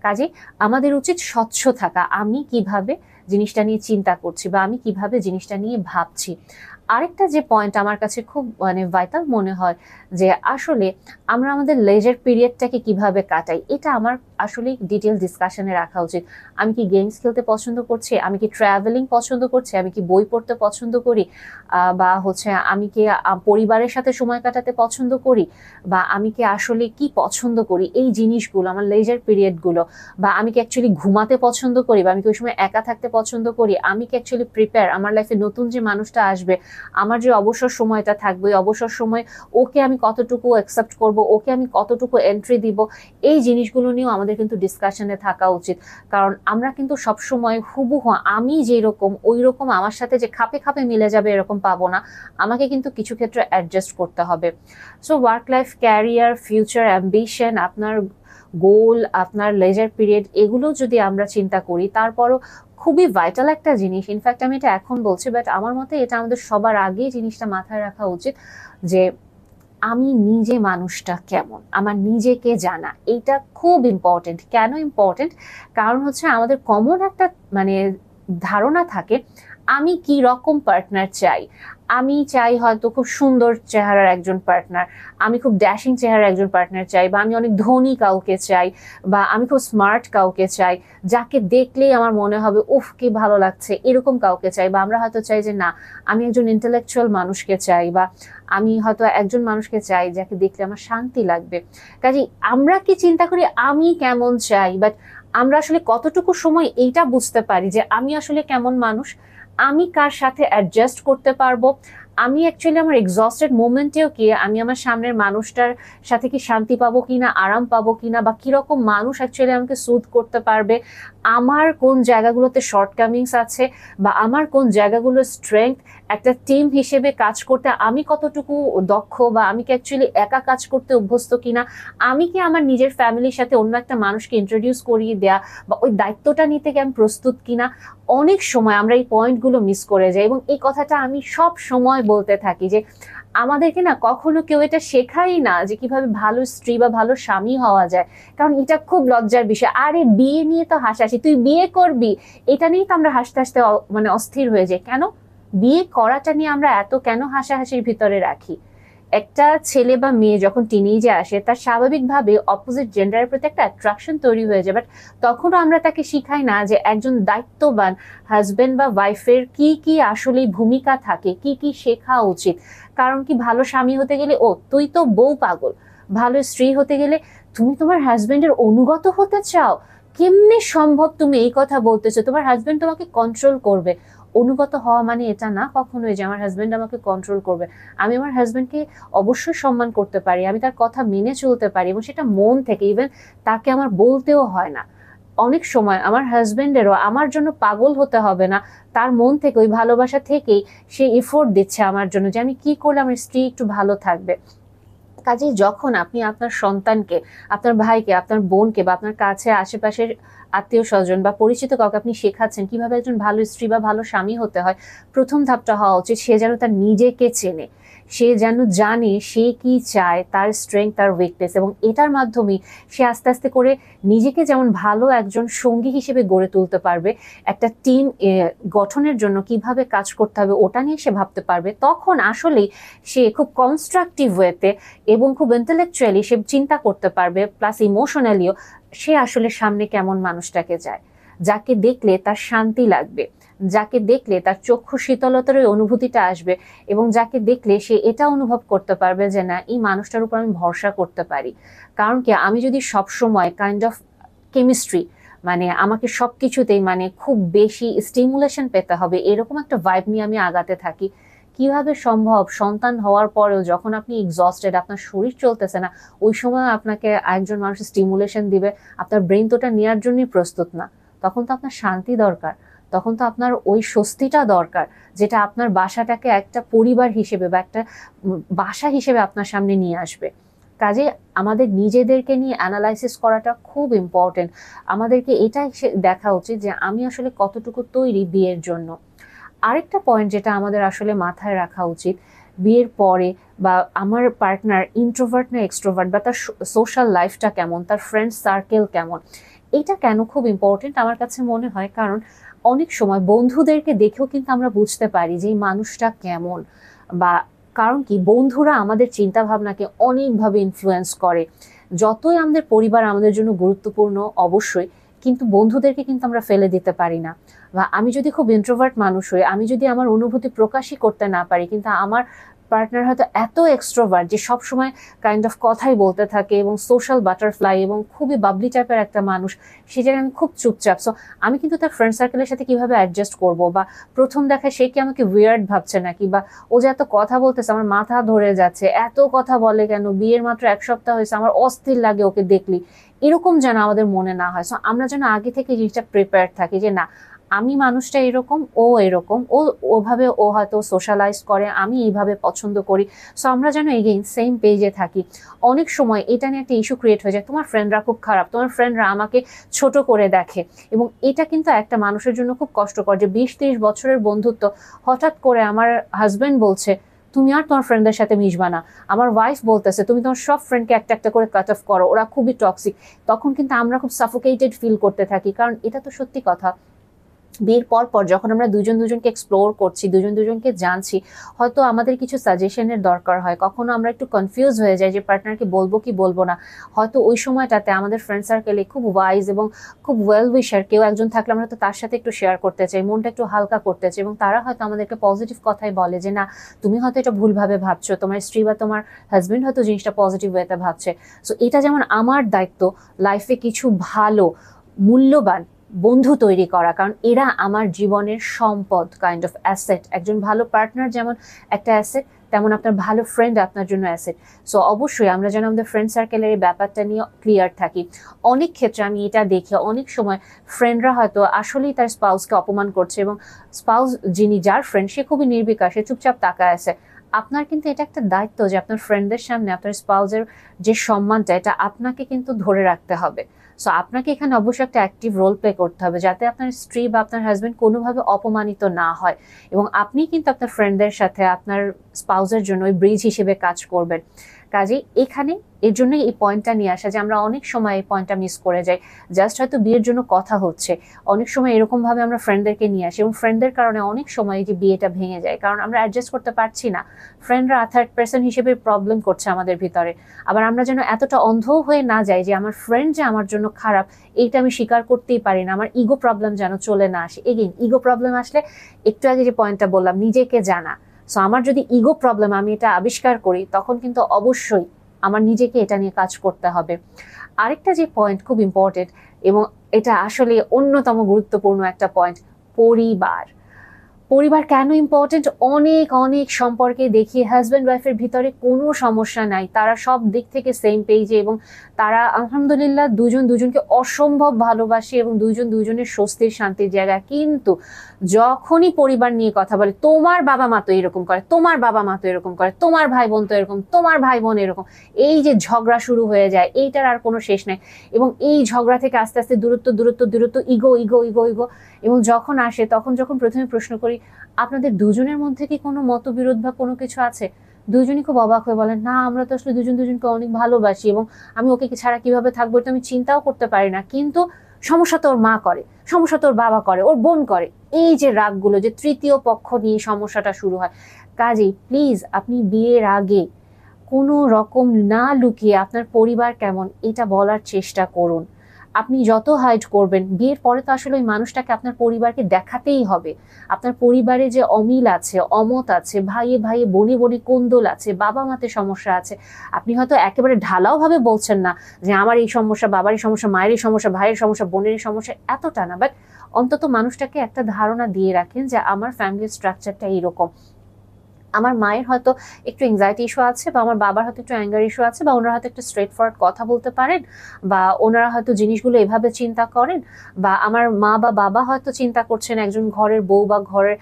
কাজে আমাদের উচিত স্বচ্ছ থাকা, আমি কিভাবে জিনিসটা নিয়ে চিন্তা করছি বা আমি কিভাবে জিনিসটা নিয়ে ভাবছি। আরেকটা যে পয়েন্ট আমার কাছে খুব ভাইটাল মনে হয়, যে আসলে আমরা আমাদের লেজার পিরিয়ডটাকে কিভাবে কাটাই, এটা আমার আসলে ডিটেল ডিসকাশনে রাখা উচিত। আমি কি গেমস খেলতে পছন্দ করছি, আমি কি ট্রাভেলিং পছন্দ করছি, আমি কি বই পড়তে পছন্দ করি, বা আমি কি পরিবারের সাথে সময় কাটাতে পছন্দ করি, বা আমি কি আসলে কি পছন্দ করি, এই জিনিসগুলো আমার লেজার পিরিয়ডগুলো, বা আমি কি অ্যাকচুয়ালি ঘুমাতে পছন্দ করি, বা আমি কি ওই সময় একা থাকতে পছন্দ করি, আমি কি অ্যাকচুয়ালি প্রিপেয়ার আমার লাইফে নতুন যে মানুষটা আসবে, আমার যে অবসর সময়টা থাকবে ওই অবসর সময় ওকে আমি কতটুকু অ্যাকসেপ্ট করব, ওকে আমি কতটুকু এন্ট্রি দিব, এই জিনিসগুলো নিয়েও আমাদের কিন্তু ডিসকাশনে থাকা উচিত। কারণ আমরা কিন্তু সবসময় হুবহু আমি যেরকম ওই রকম আমার সাথে যে খাপে খাপে মিলে যাবে এরকম পাবো না, আমাকে কিন্তু কিছু ক্ষেত্রে অ্যাডজাস্ট করতে হবে। So work life, career, future ambition, আপনার গোল, আপনার লেজার পিরিয়ড, এগুলো যদি আমরা চিন্তা করি, তারপরও খুবই ভাইটাল একটা জিনিস, ইনফ্যাক্ট আমি এটা এখন বলছি, বাট আমার মতে এটা আমাদের সবার আগে জিনিসটা মাথায় রাখা উচিত, যে আমি নিজে মানুষটা কেমন, আমার নিজেকে জানা, এইটা খুব ইম্পর্টেন্ট। কেন ইম্পর্টেন্ট? কারণ হচ্ছে আমাদের কমন একটা মানে ধারণা থাকে আমি কি রকম পার্টনার চাই। আমি চাই হয়তো খুব সুন্দর চেহারার একজন পার্টনার, আমি খুব ড্যাশিং চেহারার একজন পার্টনার চাই, বা আমি অনেক ধনী কাউকে চাই, বা আমি খুব স্মার্ট কাউকে চাই, যাকে দেখলেই আমার মনে হবে উফ কি ভালো লাগছে, এরকম কাউকে চাই। বা আমরা হয়তো চাই যে না, আমি একজন ইন্টেলেকচুয়াল মানুষকে চাই, বা আমি হয়তো একজন মানুষকে চাই যাকে দেখলে আমার শান্তি লাগবে। কাজে আমরা কি চিন্তা করি আমি কেমন চাই, বাট আমরা আসলে কতটুকু সময় এইটা বুঝতে পারি যে আমি আসলে কেমন মানুষ, আমি কার সাথে অ্যাডজাস্ট করতে পারবো, আমি অ্যাকচুয়ালি আমার এক্সস্টেড মোমেন্টেও কি আমি আমার সামনের মানুষটার সাথে কি শান্তি পাবো কিনা, আরাম পাবো কিনা, বা কিরকম মানুষ অ্যাকচুয়ালি আমাকে সুদ করতে পারবে, আমার কোন জায়গাগুলোতে শর্টকামিংস আছে, বা আমার কোন জায়গাগুলোর স্ট্রেংথ, একটা টিম হিসেবে কাজ করতে আমি কতটুকু দক্ষ, বা আমি কি অ্যাকচুয়ালি একা কাজ করতে অভ্যস্ত কিনা, আমি কি আমার নিজের ফ্যামিলির সাথে অন্য একটা মানুষকে ইন্ট্রোডিউস করিয়ে দেয়া বা ওই দায়িত্বটা নিতে কি আমি প্রস্তুত কিনা। অনেক সময় আমরা এই পয়েন্টগুলো মিস করে যাই, এবং এই কথাটা আমি সব সময় বলতে থাকি যে আমাদেরকে না কখনো কেউ এটা শেখাই না যে কিভাবে ভালো স্ত্রী বা ভালো স্বামী হওয়া যায়। কারণ এটা খুব লজ্জার বিষয়, আরে বিয়ে নিয়ে তো হাসাহাসি, তুই বিয়ে করবি, এটা নিয়েই তো আমরা হাসতে হাসতে মানে অস্থির হয়ে যাই। কেন বিয়ে করাটা নিয়ে আমরা এত কেন হাসাহাসির ভিতরে রাখি? একটা ছেলে বা মেয়ে যখন টিনেজে আসে তার স্বাভাবিকভাবে অপোজিট জেন্ডারের প্রতি একটা অ্যাট্রাকশন তৈরি হয়ে যায়, বাট তখনও আমরা তাকে শিখাই না যে একজন দায়িত্ববান হাজবেন্ড বা ওয়াইফের কি কি আসলে ভূমিকা থাকে, কি কি শেখা উচিত। কারণ কি ভালো স্বামী হতে গেলে ও তুই তো বউ পাগল, ভালো স্ত্রী হতে গেলে তুমি তোমার হাজবেন্ডের অনুগত হতে চাও, কেমনে সম্ভব তুমি এই কথা বলতেছো, তোমার হাজবেন্ড তোমাকে কন্ট্রোল করবে। অনুগত হওয়া মানে এটা না কখনোই যে আমার হাজবেন্ড আমাকে কন্ট্রোল করবে। আমি আমার হাজবেন্ডকে অবশ্যই সম্মান করতে পারি, আমি তার কথা মেনে চলতে পারি, এবং সেটা মন থেকে, ইভেন তাকে আমার বলতেও হয় না। অনেক সময় আমার হাজবেন্ডেরও আমার জন্য পাগল হতে হবে না, তার মন থেকে ওই ভালোবাসা থেকেই সে এফোর্ট দিচ্ছে আমার জন্য যে আমি কি করলে আমার স্ত্রী একটু ভালো থাকবে। কাজেই যখন আপনি আপনার সন্তানকে, আপনার ভাইকে, আপনার বোনকে, বা আপনার কাছে আশেপাশের আত্মীয় স্বজন বা পরিচিত কাউকে আপনি শেখাচ্ছেন কিভাবে একজন ভালো স্ত্রী বা ভালো স্বামী হতে হয়, প্রথম ধাপটা হওয়া উচিত সে যেন তার নিজেকে চেনে, সে যেন জানে সে কি চায়, তার স্ট্রেংথ, তার উইকনেস, এবং এটার মাধ্যমে সে আস্তে আস্তে করে নিজেকে যেমন ভালো একজন সঙ্গী হিসেবে গড়ে তুলতে পারবে, একটা টিম গঠনের জন্য কিভাবে কাজ করতে হবে ওটা নিয়ে সে ভাবতে পারবে। তখন আসলেই সে খুব কনস্ট্রাকটিভ ওয়েতে এবং খুব ইন্টেলেকচুয়ালি সে চিন্তা করতে পারবে, প্লাস ইমোশনালিও সে আসলে সামনে কেমন মানুষটাকে চায়, যাকে দেখলে তার শান্তি লাগবে, যাকে দেখলে তার চক্ষু শীতলতার ওই অনুভূতিটা আসবে, এবং যাকে দেখলে সে এটা অনুভব করতে পারবে যে না এই মানুষটার উপর আমি ভরসা করতে পারি। কারণ কি আমি যদি সব সময় কাইন্ড অফ কেমিস্ট্রি, মানে আমাকে সবকিছুতেই মানে খুব বেশি স্টিমুলেশন পেতে হবে এরকম একটা ভাইব নিয়ে আমি আগাতে থাকি, কিভাবে সম্ভব? সন্তান হওয়ার পরেও যখন আপনি এক্সস্টেড, আপনার শরীর চলতেছে না, ওই সময় আপনাকে একজন মানুষ স্টিমুলেশন দিবে, আপনার ব্রেন তো ওটা নেওয়ার জন্যই প্রস্তুত না। তখন তো আপনার শান্তি দরকার, তখন তো আপনার ওই স্বস্তিটা দরকার, যেটা আপনার বাসাটাকে একটা পরিবার হিসেবে বা একটা বাসা হিসেবে আপনার সামনে নিয়ে আসবে। কাজে আমাদের নিজেদেরকে নিয়ে অ্যানালাইসিস করাটা খুব ইম্পর্টেন্ট। আমাদেরকে এটাই দেখা উচিত যে আমি আসলে কতটুকু তৈরি বিয়ের জন্য। আরেকটা পয়েন্ট যেটা আমাদের আসলে মাথায় রাখা উচিত, বিয়ের পরে বা আমার পার্টনার ইন্ট্রোভার্ট না এক্সট্রোভার্ট, বা তার সোশ্যাল লাইফটা কেমন, তার ফ্রেন্ড সার্কেল কেমন, এটা কেন খুব ইম্পর্টেন্ট আমার কাছে মনে হয়। কারণ অনেক সময় বন্ধুদেরকে দেখেও কিন্তু আমরা বুঝতে পারি যে এই মানুষটা কেমন। বা কারণ কি, বন্ধুরা আমাদের চিন্তা ভাবনাকে অনেকভাবে ইনফ্লুয়েন্স করে। যতই আমাদের পরিবার আমাদের জন্য গুরুত্বপূর্ণ অবশ্যই, কিন্তু বন্ধুদেরকে কিন্তু আমরা ফেলে দিতে পারি না। বা আমি যদি খুব ইন্ট্রোভার্ট মানুষ হই, আমি যদি আমার অনুভূতি প্রকাশই করতে না পারি, কিন্তু আমার পার্টনার হয়তো এত এক্সট্রোভার্ট যে সবসময় কাইন্ড অফ কথাই বলতে থাকে এবং সোশ্যাল বাটারফ্লাই এবং খুবই বাবলি টাইপের একটা মানুষ, সে জায়গায় আমি খুব চুপচাপ। সো আমি কিন্তু তার ফ্রেন্ড সার্কেলের সাথে কিভাবে অ্যাডজাস্ট করব, বা প্রথম দেখায় সে কি আমাকে উইয়ার্ড ভাবছে নাকি, বা ও যে এত কথা বলতেছে আমার মাথা ধরে যাচ্ছে, এত কথা বলে কেন, বিয়ের মাত্র 1 সপ্তাহ হয়েছে, আমার অস্থির লাগে ওকে দেখলি, এরকম যেন আমাদের মনে না হয়। সো আমরা যেন আগে থেকে জিনিসটা প্রিপেয়ার থাকি যে না, আমি মানুষটা এরকম, ও এরকম, ওভাবে ও হয়তো সোশ্যালাইজ করে, আমি এইভাবে পছন্দ করি। সো আমরা যেন এগেইন সেম পেজে থাকি। অনেক সময় এটা নিয়ে একটা ইস্যু ক্রিয়েট হয়ে যায়, তোমার ফ্রেন্ডরা খুব খারাপ, তোমার ফ্রেন্ডরা আমাকে ছোট করে দেখে, এবং এটা কিন্তু একটা মানুষের জন্য খুব কষ্টকর যে 20-30 বছরের বন্ধুত্ব হঠাৎ করে আমার হাজবেন্ড বলছে তুমি আর তোমার ফ্রেন্ডদের সাথে মিশবা না, আমার ওয়াইফ বলতেছে তুমি তোমার সব ফ্রেন্ডকে একটা একটা করে কাট অফ করো, ওরা খুবই টক্সিক। তখন কিন্তু আমরা খুব সাফোকেটেড ফিল করতে থাকি। কারণ এটা তো সত্যি কথা, বিয়ের পর পর যখন আমরা দুজন দুজনকে এক্সপ্লোর করছি, দুজন দুজনকে জানছি, হয়তো আমাদের কিছু সাজেশনের দরকার হয়, কখনো আমরা একটু কনফিউজ হয়ে যাই যে পার্টনারকে বলবো কি বলবো না। হয়তো ওই সময়টাতে আমাদের ফ্রেন্ড সার্কেলে খুব ওয়াইজ এবং খুব ওয়েল উইশার কেউ একজন থাকলে আমরা হয়তো তার সাথে একটু শেয়ার করতে চাই, মনটা একটু হালকা করতে চাই, এবং তারা হয়তো আমাদেরকে পজিটিভ কথাই বলে যে না, তুমি হয়তো এটা ভুলভাবে ভাবছো, তোমার স্ত্রী বা তোমার হাজবেন্ড হয়তো জিনিসটা পজিটিভ ওয়েতে ভাবছে। সো এটা যেমন আমার দায়িত্ব লাইফে কিছু ভালো মূল্যবান বন্ধু তৈরি করা, কারণ এরা আমার জীবনের সম্পদ, কাইন্ড অফ অ্যাসেট। একজন ভালো পার্টনার যেমন একটা অ্যাসেট, তেমন আপনার ভালো ফ্রেন্ড আপনার জন্য অ্যাসেট। সো অবশ্যই আমরা যেন আমাদের ফ্রেন্ড সার্কেলের এই ব্যাপারটা নিয়ে ক্লিয়ার থাকি। অনেক ক্ষেত্রে আমি এটা দেখি, অনেক সময় ফ্রেন্ডরা হয়তো আসলেই তার স্পাউসকে অপমান করছে, এবং স্পাউস যার ফ্রেন্ড সে খুবই নির্বিকার, সে চুপচাপ তাকায় আছে। আপনার কিন্তু এটা একটা দায়িত্ব যে আপনার ফ্রেন্ডদের সামনে আপনার স্পাউসের যে সম্মানটা, এটা আপনাকে কিন্তু ধরে রাখতে হবে। সো আপনাকে এখানে অবশ্যই একটা অ্যাক্টিভ রোল প্লে করতে হবে যাতে আপনার স্ত্রী বা আপনার হাজবেন্ড কোনোভাবে অপমানিত না হয়, এবং আপনি কিন্তু আপনার ফ্রেন্ডদের সাথে আপনার স্পাউসের জন্য ওই ব্রিজ হিসেবে কাজ করবেন। কাজেই এখানে এর জন্যই এই পয়েন্টটা নিয়ে আসা যে আমরা অনেক সময় এই পয়েন্টটা মিস করে যাই। জাস্ট হয়তো বিয়ের জন্য কথা হচ্ছে, অনেক সময় এরকম ভাবে আমরা ফ্রেন্ডদেরকে নিয়ে আসি, এবং ফ্রেন্ডদের কারণে অনেক সময় যে বিয়েটা ভেঙে যায়, কারণ আমরা অ্যাডজাস্ট করতে পারছি না, ফ্রেন্ডরা থার্ড পার্সন হিসেবে প্রবলেম করছে আমাদের ভিতরে। আবার আমরা যেন এতটা অন্ধ হয়ে না যাই যে আমার ফ্রেন্ড যে আমার জন্য খারাপ এইটা আমি স্বীকার করতেই পারি না, আমার ইগো প্রবলেম যেন চলে না আসে। এগেইন ইগো প্রবলেম আসলে, একটু আগে যে পয়েন্টটা বললাম, নিজেকে জানা। সো আমার যদি ইগো প্রবলেম আমি এটা আবিষ্কার করি, তখন কিন্তু অবশ্যই আমার নিজেকে এটা নিয়ে কাজ করতে হবে। আরেকটা যে পয়েন্ট খুব ইম্পর্টেন্ট, এবং এটা আসলে অন্যতম গুরুত্বপূর্ণ একটা পয়েন্ট, পরিবার। পরিবার কেন ইম্পর্টেন্ট? অনেক অনেক সম্পর্কে দেখি হাজব্যান্ড ওয়াইফের ভিতরে কোনো সমস্যা নাই, তারা সব দিক থেকে সেম পেজে, এবং তারা আলহামদুলিল্লাহ দুজন দুজনকে অসম্ভব ভালোবাসে এবং দুজন দুজনের স্বস্তির শান্তির জায়গা। কিন্তু যখনই পরিবার নিয়ে কথা বলে, তোমার বাবা মা তো এরকম করে, তোমার বাবা মা তো এরকম করে, তোমার ভাই বোন তো এরকম, তোমার ভাই বোন এরকম, এই যে ঝগড়া শুরু হয়ে যায়, এইটার আর কোনো শেষ নাই। এবং এই ঝগড়া থেকে আস্তে আস্তে দূরত্ব দূরত্ব দূরত্ব, ইগো ইগো ইগো ইগো। এবং যখন আসে তখন যখন প্রথমে প্রশ্ন করি আপনাদের দুজনের মধ্যে কি কোনো মতবিরোধ বা কোনো কিছু আছে, দুজনই খুব অবাক হয়ে বলেন না, আমরা তো আসলে দুজন দুজনকে অনেক ভালোবাসি, এবং আমি ওকে ছাড়া কিভাবে থাকবো এটা আমি চিন্তাও করতে পারি না, কিন্তু সমস্যা তো ওর মা করে, সমস্যা তো ওর বাবা করে, ওর বোন করে। এই যে রাগগুলো, যে তৃতীয় পক্ষ নিয়ে সমস্যাটা শুরু হয়। কাজেই প্লিজ আপনি বিয়ের আগে কোনো রকম না লুকিয়ে আপনার পরিবার কেমন এটা বলার চেষ্টা করুন। আপনি যত হাইড করবেন, বিয়ের পরে তো আসলে ওই মানুষটাকে আপনার পরিবারকে দেখাতেই হবে। আপনার পরিবারে যে অমিল আছে, অমত আছে, ভাইয়ে ভাইয়ে বোনে বোনে কোন্দল আছে, বাবা মাতে সমস্যা আছে, আপনি হয়তো একেবারে ঢালাও ভাবে বলছেন না যে আমার এই সমস্যা, বাবার এই সমস্যা, মায়ের এই সমস্যা, ভাইয়ের সমস্যা, বোনের এই সমস্যা, এতটা না, বাট অন্তত মানুষটাকে একটা ধারণা দিয়ে রাখেন যে আমার ফ্যামিলির স্ট্রাকচারটা এইরকম। আমার মায়ের হয়তো একটু এংজাইটি ইস্যু আছে, বা আমার বাবার হয়তো একটু অ্যাঙ্গার ইস্যু আছে, বা ওনারা হয়তো একটু স্ট্রেট ফরওয়ার্ড কথা বলতে পারেন, বা ওনারা হয়তো জিনিসগুলো এভাবে চিন্তা করেন, বা আমার মা বা বাবা হয়তো চিন্তা করছেন একজন ঘরের বউ বা ঘরের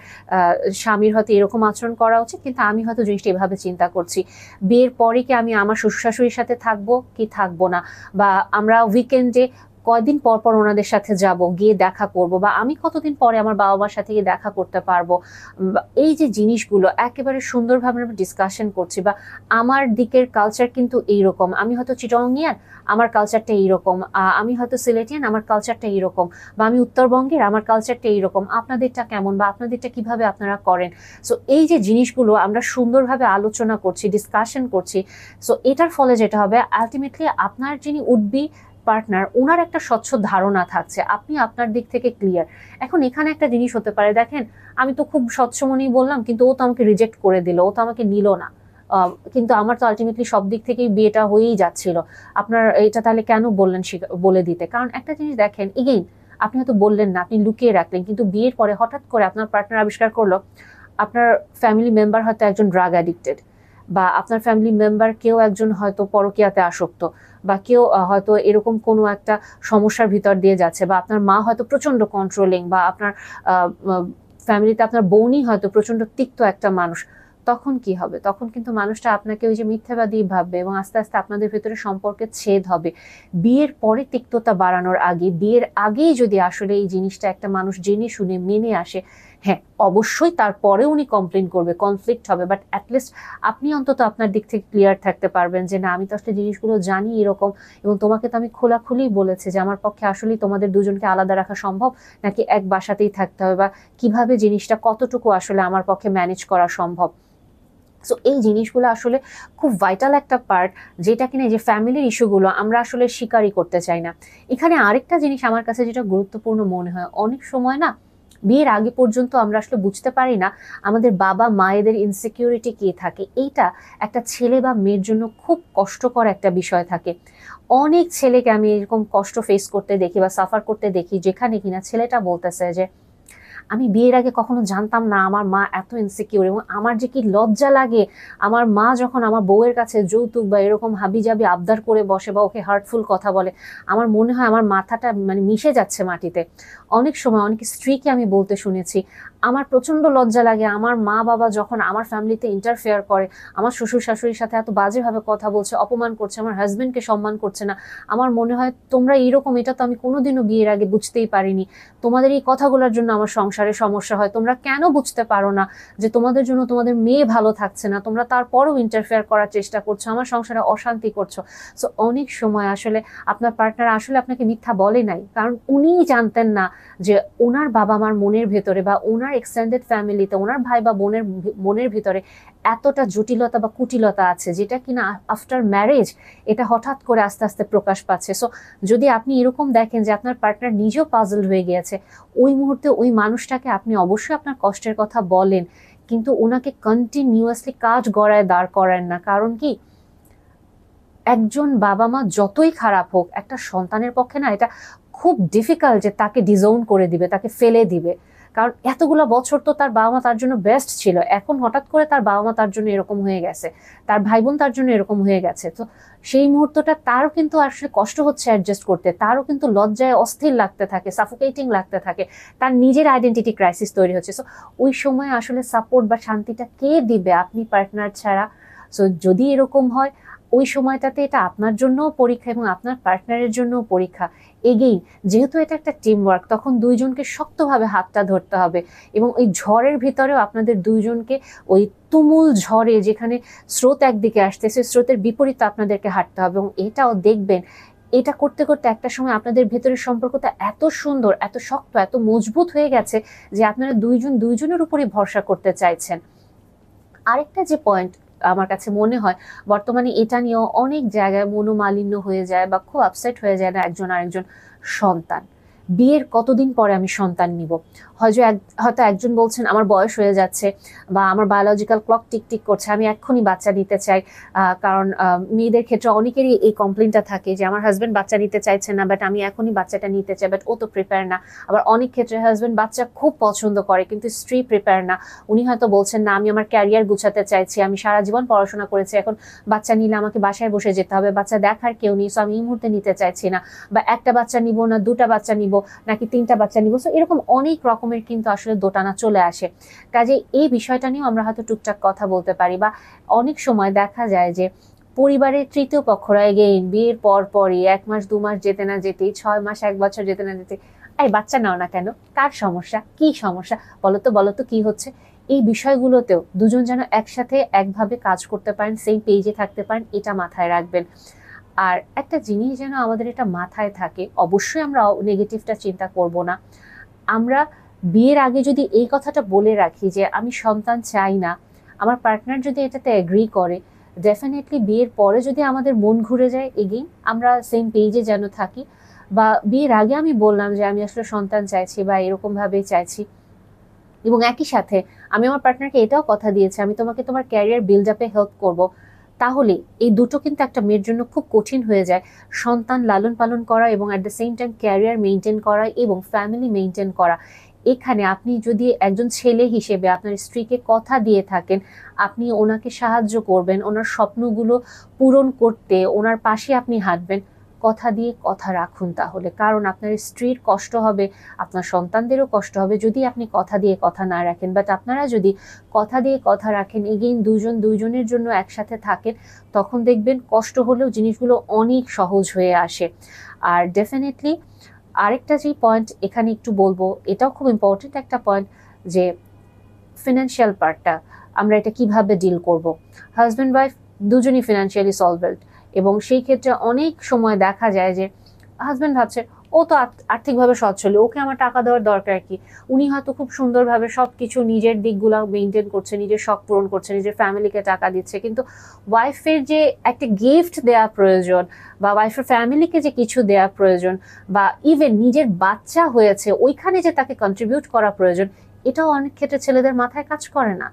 স্বামীর হয়তো এরকম আচরণ করা উচিত, কিন্তু আমি হয়তো জিনিসটা এভাবে চিন্তা করছি। বিয়ের পরে কি আমি আমার শ্বশুর শাশুড়ির সাথে থাকবো কি থাকবো না, বা আমরা উইকেন্ডে কয়দিন পর পর ওনাদের সাথে যাব, গিয়ে দেখা করব, বা আমি কতদিন পরে আমার বাবা মার সাথে গিয়ে দেখা করতে পারবো। এই যে জিনিসগুলো একেবারে সুন্দরভাবে আমরা ডিসকাশন করছি, বা আমার দিকের কালচার কিন্তু এইরকম, আমি হয়তো চিটংয়ান, আমার কালচারটা এইরকম, আমি হয়তো সিলেটিয়ান, আমার কালচারটা এইরকম, বা আমি উত্তরবঙ্গের, আমার কালচারটা এইরকম, আপনাদেরটা কেমন, বা আপনাদেরটা কিভাবে আপনারা করেন। সো এই যে জিনিসগুলো আমরা সুন্দরভাবে আলোচনা করছি, ডিসকাশন করছি, সো এটার ফলে যেটা হবে আলটিমেটলি আপনার যিনি উডবি পার্টনার, ওনার একটা স্বচ্ছ ধারণা থাকছে, আপনি আপনার দিক থেকে ক্লিয়ার। এখন এখানে একটা জিনিস হতে পারে, দেখেন আমি তো খুব স্বচ্ছ মনেই বললাম, কিন্তু ও তো আমাকে রিজেক্ট করে দিল, ও তো আমাকে নিল না, কিন্তু আমার তো আলটিমেটলি সব দিক থেকেই বিয়েটা হয়েই যাচ্ছিল, আপনার এটা তাহলে কেন বললেন বলে দিতে? কারণ একটা জিনিস দেখেন, এগেইন আপনি হয়তো বললেন না, আপনি লুকিয়ে রাখলেন, কিন্তু বিয়ের পরে হঠাৎ করে আপনার পার্টনার আবিষ্কার করলো আপনার ফ্যামিলি মেম্বার হয়তো একজন ড্রাগ অ্যাডিক্টেড, বা আপনার ফ্যামিলি মেম্বার কেউ একজন হয়তো পরকীয়াতে আসক্ত, বা কেউ হয়তো এরকম কোনো একটা সমস্যার ভিতর দিয়ে যাচ্ছে, বা আপনার মা হয়তো প্রচন্ড কন্ট্রোলিং, বা আপনার ফ্যামিলিতে আপনার বোনই হয়তো প্রচন্ড তিক্ত একটা মানুষ। তখন কি হবে? তখন কিন্তু মানুষটা আপনাকে ওই যে মিথ্যাবাদী ভাববে, এবং আস্তে আস্তে আপনাদের ভেতরে সম্পর্কের ছেদ হবে। বিয়ের পরে তিক্ততা বাড়ানোর আগে, বিয়ের আগেই যদি আসলে এই জিনিসটা একটা মানুষ জেনে শুনে মেনে আসে, হ্যাঁ অবশ্যই তারপরে উনি কমপ্লেন করবে, কনফ্লিক্ট হবে, বাট অ্যাটলিস্ট আপনি অন্তত আপনার দিক থেকে ক্লিয়ার থাকতে পারবেন যে না, আমি তো আসলে জিনিসগুলো জানি এরকম, এবং তোমাকে তো আমি খোলাখুলি বলেছি যে আমার পক্ষে আসলেই তোমাদের দুজনকে আলাদা রাখা সম্ভব, নাকি এক বাসাতেই থাকতে হবে, বা কিভাবে জিনিসটা কতটুকু আসলে আমার পক্ষে ম্যানেজ করা সম্ভব। সো এই জিনিসগুলো আসলে খুব ভাইটাল একটা পার্ট, যেটা কিনা যে ফ্যামিলির ইস্যুগুলো আমরা আসলে স্বীকারই করতে চাই না। এখানে আরেকটা জিনিস আমার কাছে যেটা গুরুত্বপূর্ণ মনে হয়, অনেক সময় না বিয়ের আগে পর্যন্ত আমরা আসলে বুঝতে পারি না আমাদের বাবা মায়েদের ইনসিকিউরিটি কি থাকে। এইটা একটা ছেলে বা মেয়ের জন্য খুব কষ্টকর একটা বিষয় থাকে। অনেক ছেলেকে আমি এরকম কষ্ট ফেস করতে দেখি বা সাফার করতে দেখি, যেখানে কিনা ছেলেটা বলতেছে যে আমি বিয়ের আগে কখনো জানতাম না আমার মা এত ইনসিকিউর, এবং আমার যে কি লজ্জা লাগে আমার মা যখন আমার বউয়ের কাছে যৌতুক বা এরকম হাবিজাবি আবদার করে বসে, বা ওকে হার্টফুল কথা বলে, আমার মনে হয় আমার মাথাটা মানে মিশে যাচ্ছে মাটিতে। অনেক সময় অনেক স্ত্রীকে আমি বলতে শুনেছি, আমার প্রচন্ড লজ্জা লাগে আমার মা বাবা যখন আমার ফ্যামিলিতে ইন্টারফেয়ার করে, আমার শ্বশুর শাশুড়ির সাথে এত বাজেভাবে কথা বলছে, অপমান করছে, আমার হাজবেন্ডকে সম্মান করছে না। আমার মনে হয় তোমরা এইরকম, এটা তো আমি কোনোদিনও বিয়ের আগে বুঝতেই পারিনি, তোমাদের এই কথাগুলোর জন্য আমার সংসারে সমস্যা হয়, তোমরা কেন বুঝতে পারো না যে তোমাদের জন্য তোমাদের মেয়ে ভালো থাকছে না, তোমরা তারপরও ইন্টারফেয়ার করার চেষ্টা করছো, আমার সংসারে অশান্তি করছো। সো অনেক সময় আসলে আপনার পার্টনার আসলে আপনাকে মিথ্যা বলে নাই, কারণ উনিই জানতেন না যে ওনার বাবা মার মনের ভেতরে, বা ওনার এক্সটেন্ডেড ফ্যামিলিতে ওনার ভাই বা বোনের মনের ভিতরে এতটা জটিলতা বা কুটিলতা আছে, যেটা কিনা আফটার ম্যারেজ এটা হঠাৎ করে আস্তে আস্তে প্রকাশ পাচ্ছে। সো যদি আপনি এরকম দেখেন যে আপনার পার্টনার নিজেও পাজল হয়ে গিয়েছে, ওই মুহূর্তে ওই মানুষটাকে আপনি অবশ্যই আপনার কষ্টের কথা বলেন, কিন্তু ওনাকে কন্টিনিউয়াসলি কাজ গড়ায় দাঁড় করেন না। কারণ কি, একজন বাবা মা যতই খারাপ হোক, একটা সন্তানের পক্ষে না এটা খুব ডিফিকাল্ট যে তাকে ডিজোন করে দিবে, তাকে ফেলে দিবে। কারণ এতগুলো বছর তো তার বাবা মা তার জন্য বেস্ট ছিল, এখন হঠাৎ করে তার বাবা মা তার জন্য এরকম হয়ে গেছে, তার ভাই বোন তার জন্য এরকম হয়ে গেছে। তো সেই মুহূর্তটা তারও কিন্তু আসলে কষ্ট হচ্ছে অ্যাডজাস্ট করতে, তারও কিন্তু লজ্জায় অস্থির লাগতে থাকে, সাফোকেটিং লাগতে থাকে, তার নিজের আইডেন্টিটি ক্রাইসিস তৈরি হচ্ছে। সো ওই সময় আসলে সাপোর্ট বা শান্তিটা কে দিবে আপনি পার্টনার ছাড়া? সো যদি এরকম হয়, ওই সময়টাতে এটা আপনার জন্যও পরীক্ষা এবং আপনার পার্টনারের জন্যও পরীক্ষা। এগেইন যেহেতু এটা একটা টিম ওয়ার্ক, তখন দুইজনকে শক্তভাবে হাতটা ধরতে হবে, এবং ওই ঝড়ের ভিতরেও আপনাদের দুইজনকে ওই তুমুল ঝড়ে যেখানে স্রোত একদিকে আসতেছে, স্রোতের বিপরীতে আপনাদেরকে হাঁটতে হবে। এবং এটাও দেখবেন, এটা করতে করতে একটা সময় আপনাদের ভেতরের সম্পর্কটা এত সুন্দর, এত শক্ত, এত মজবুত হয়ে গেছে যে আপনারা দুইজন দুইজনের উপরই ভরসা করতে চাইছেন। আরেকটা যে পয়েন্ট আমার কাছে মনে হয় বর্তমানে এটা নিয়েও অনেক জায়গায় মনোমালিন্য হয়ে যায় বা খুব আপসেট হয়ে যায় না একজন আরেকজন, সন্তান। বিয়ের কতদিন পরে আমি সন্তান নিব। হয়তো একজন বলছেন আমার বয়স হয়ে যাচ্ছে বা আমার বায়োলজিক্যাল ক্লক টিক করছে, আমি এক্ষুনি বাচ্চা নিতে চাই। কারণ মেয়েদের ক্ষেত্রে অনেকেরই এই কমপ্লেনটা থাকে যে আমার হাজবেন্ড বাচ্চা নিতে চাইছে না, বাট আমি এখনই বাচ্চাটা নিতে চাই, বাট ও তো প্রিপেয়ার না। আবার অনেক ক্ষেত্রে হাজবেন্ড বাচ্চা খুব পছন্দ করে কিন্তু স্ত্রী প্রিপেয়ার না। উনি হয়তো বলছেন না, আমি আমার ক্যারিয়ার গুছাতে চাইছি, আমি সারা জীবন পড়াশোনা করেছি, এখন বাচ্চা নিলে আমাকে বাসায় বসে যেতে হবে, বাচ্চা দেখার কেউ নেই, সো আমি এই মুহূর্তে নিতে চাইছি না। বা একটা বাচ্চা নিব না দুটা বাচ্চা নিব নাকি তিনটা বাচ্চা নিব, সো এরকম অনেক রকমের কিন্তু আসলে দোটানা চলে আসে। কাজে এই বিষয়টা নিয়েও আমরা হয়তো টুকটাক কথা বলতে পারি। বা অনেক সময় দেখা যায় যে পরিবারের তৃতীয় পক্ষরা এগেইন বিয়ের পর পরই 1 মাস 2 মাস যেতে না যেতেই, 6 মাস 1 বছর যেতে না যেতে, এই বাচ্চা নাও না কেন, কার সমস্যা, কি সমস্যা, বলতো কি হচ্ছে। এই বিষয়গুলোতেও দুজন যেন একসাথে একভাবে কাজ করতে পারেন, সেম পেজে থাকতে পারেন, এটা মাথায় রাখবেন। আর একটা জিনিস যেন আমাদের এটা মাথায় থাকে, অবশ্যই আমরা নেগেটিভটা চিন্তা করব না। আমরা বিয়ের আগে যদি এই কথাটা বলে রাখি যে আমি সন্তান চাই না, আমার পার্টনার যদি এটাতে এগ্রি করে, ডেফিনেটলি বিয়ের পরে যদি আমাদের মন ঘুরে যায়, এগেইন আমরা সেম পেজে যেন থাকি। বা বিয়ের আগে আমি বললাম যে আমি আসলে সন্তান চাইছি বা এরকম ভাবেই চাইছি, এবং একই সাথে আমি আমার পার্টনারকে এটাও কথা দিয়েছি আমি তোমাকে তোমার ক্যারিয়ার বিল্ড আপে হেল্প করব, তাহলে এই দুটো কিন্তু একটা মেয়ের জন্য খুব কঠিন হয়ে যায়। সন্তান লালন পালন করা এবং at the same time career maintain করা এবং ফ্যামিলি মেনটেন করা। এখানে আপনি যদি একজন ছেলে হিসেবে আপনার স্ত্রীকে কথা দিয়ে থাকেন, আপনি ওনাকে সাহায্য করবেন, ওনার স্বপ্নগুলো পূরণ করতে ওনার পাশে আপনি হাঁটবেন, কথা দিয়ে কথা রাখুন তাহলে। কারণ আপনার স্ত্রীর কষ্ট হবে, আপনার সন্তানদেরও কষ্ট হবে যদি আপনি কথা দিয়ে কথা না রাখেন। বাট আপনারা যদি কথা দিয়ে কথা রাখেন, এগেইন দুজন দুইজনের জন্য একসাথে থাকেন, তখন দেখবেন কষ্ট হলেও জিনিসগুলো অনেক সহজ হয়ে আসে। আর ডেফিনেটলি আরেকটা যে পয়েন্ট এখানে একটু বলবো, এটাও খুব ইম্পর্টেন্ট একটা পয়েন্ট, যে ফিনান্সিয়াল পার্টটা আমরা এটা কিভাবে ডিল করব। হাজব্যান্ড ওয়াইফ দুজনই ফিনান্সিয়ালি সলভেন্ট, এবং সেই ক্ষেত্রে অনেক সময় দেখা যায় যে হাজব্যান্ড ভাবছে ও তো আর্থিকভাবে সচ্ছল, ওকে আমার টাকা দেওয়ার দরকার কি, উনি হয়তো খুব সুন্দরভাবে সবকিছু নিজের দিকগুলো মেনটেন করছে, নিজের শখ পূরণ করছে, নিজের ফ্যামিলিকে টাকা দিচ্ছে, কিন্তু ওয়াইফের যে একটা গিফট দেওয়া প্রয়োজন বা ওয়াইফের ফ্যামিলিকে যে কিছু দেওয়া প্রয়োজন বা ইভেন নিজের বাচ্চা হয়েছে ওইখানে যে তাকে কন্ট্রিবিউট করা প্রয়োজন, এটাও অনেক ক্ষেত্রে ছেলেদের মাথায় কাজ করে না।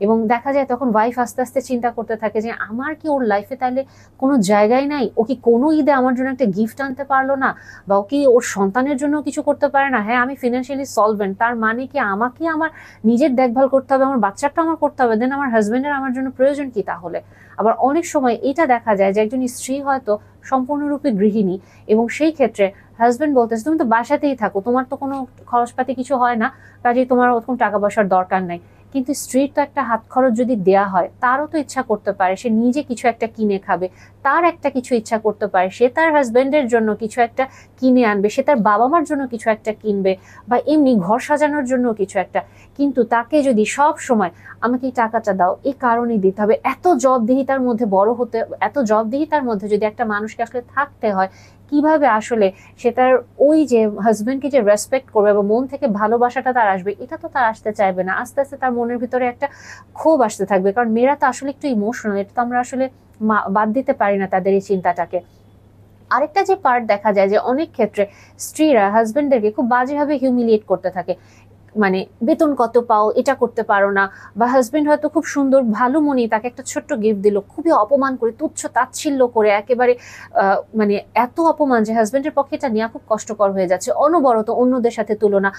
এবং দেখা যায় তখন ওয়াইফ আস্তে আস্তে চিন্তা করতে থাকে যে আমার কি ওর লাইফে তাহলে কোনো জায়গায় নাই, ও কি কোনো ঈদে আমার জন্য একটা গিফট আনতে পারলো না, বা ও কি ওর সন্তানের জন্য কিছু করতে পারে না। হ্যাঁ আমি ফিনান্সিয়ালি সলভেন্ট, তার মানে কি আমাকে আমার নিজের দেখভাল করতে হবে, আমার বাচ্চাটা আমার করতে হবে, দেন আমার হাজবেন্ডের আমার জন্য প্রয়োজন কি তাহলে। আবার অনেক সময় এটা দেখা যায় যে একজন স্ত্রী হয়তো সম্পূর্ণরূপে গৃহিণী, এবং সেই ক্ষেত্রে হাজবেন্ড বলতেছে তুমি তো বাসাতেই থাকো, তোমার তো কোনো খরচপাতি কিছু হয় না, কাজেই তোমার ওরকম টাকা পয়সার দরকার নাই। কিন্তু স্ত্রীর তো একটা হাত খরচ যদি দেয়া হয়, তারও তো ইচ্ছা করতে পারে সে নিজে কিছু একটা কিনে খাবে, তার একটা কিছু ইচ্ছা করতে পারে সে তার হাজবেন্ডের জন্য কিছু একটা কিনে আনবে, সে তার বাবা মার জন্য কিছু একটা কিনবে, বা এমনি ঘর সাজানোর জন্য কিছু একটা। কিন্তু তাকে যদি সব সময় আমাকে এই টাকাটা দাও এই কারণেই দিতে হবে, এত জবাবদিহিতার মধ্যে বড় হতে, এত জবাবদিহিতার মধ্যে যদি একটা মানুষকে আসলে থাকতে হয়, কিভাবে আসলে সে তার ওই যে হাজবেন্ডকে যে রেসপেক্ট করবে এবং মন থেকে ভালোবাসাটা তার আসবে, এটা তো তার আসতে চাইবে না। আস্তে আস্তে তার মনের ভিতরে একটা ক্ষোভ আসতে থাকবে, কারণ মেয়েরা তো আসলে একটু ইমোশনাল, এটা তো আমরা আসলে বাদ দিতে পারি না তাদের এই চিন্তাটাকে। আরেকটা যে পার্ট দেখা যায় যে অনেক ক্ষেত্রে স্ত্রীরা হাজবেন্ডদেরকে খুব বাজেভাবে হিউমিলিয়েট করতে থাকে, মানে বেতন কত পাও, এটা করতে পারো না, বা হাজবেন্ড হয়তো খুব সুন্দর ভালো মনে তাকে একটা ছোট্ট গিফট দিল, খুবই অপমান করে তুচ্ছ তাচ্ছিল্য করে একেবারে মানে এত অপমান যে হাজবেন্ডের পক্ষে এটা নেওয়া খুব কষ্টকর হয়ে যাচ্ছে। অনবরত অন্যদের সাথে তুলনা,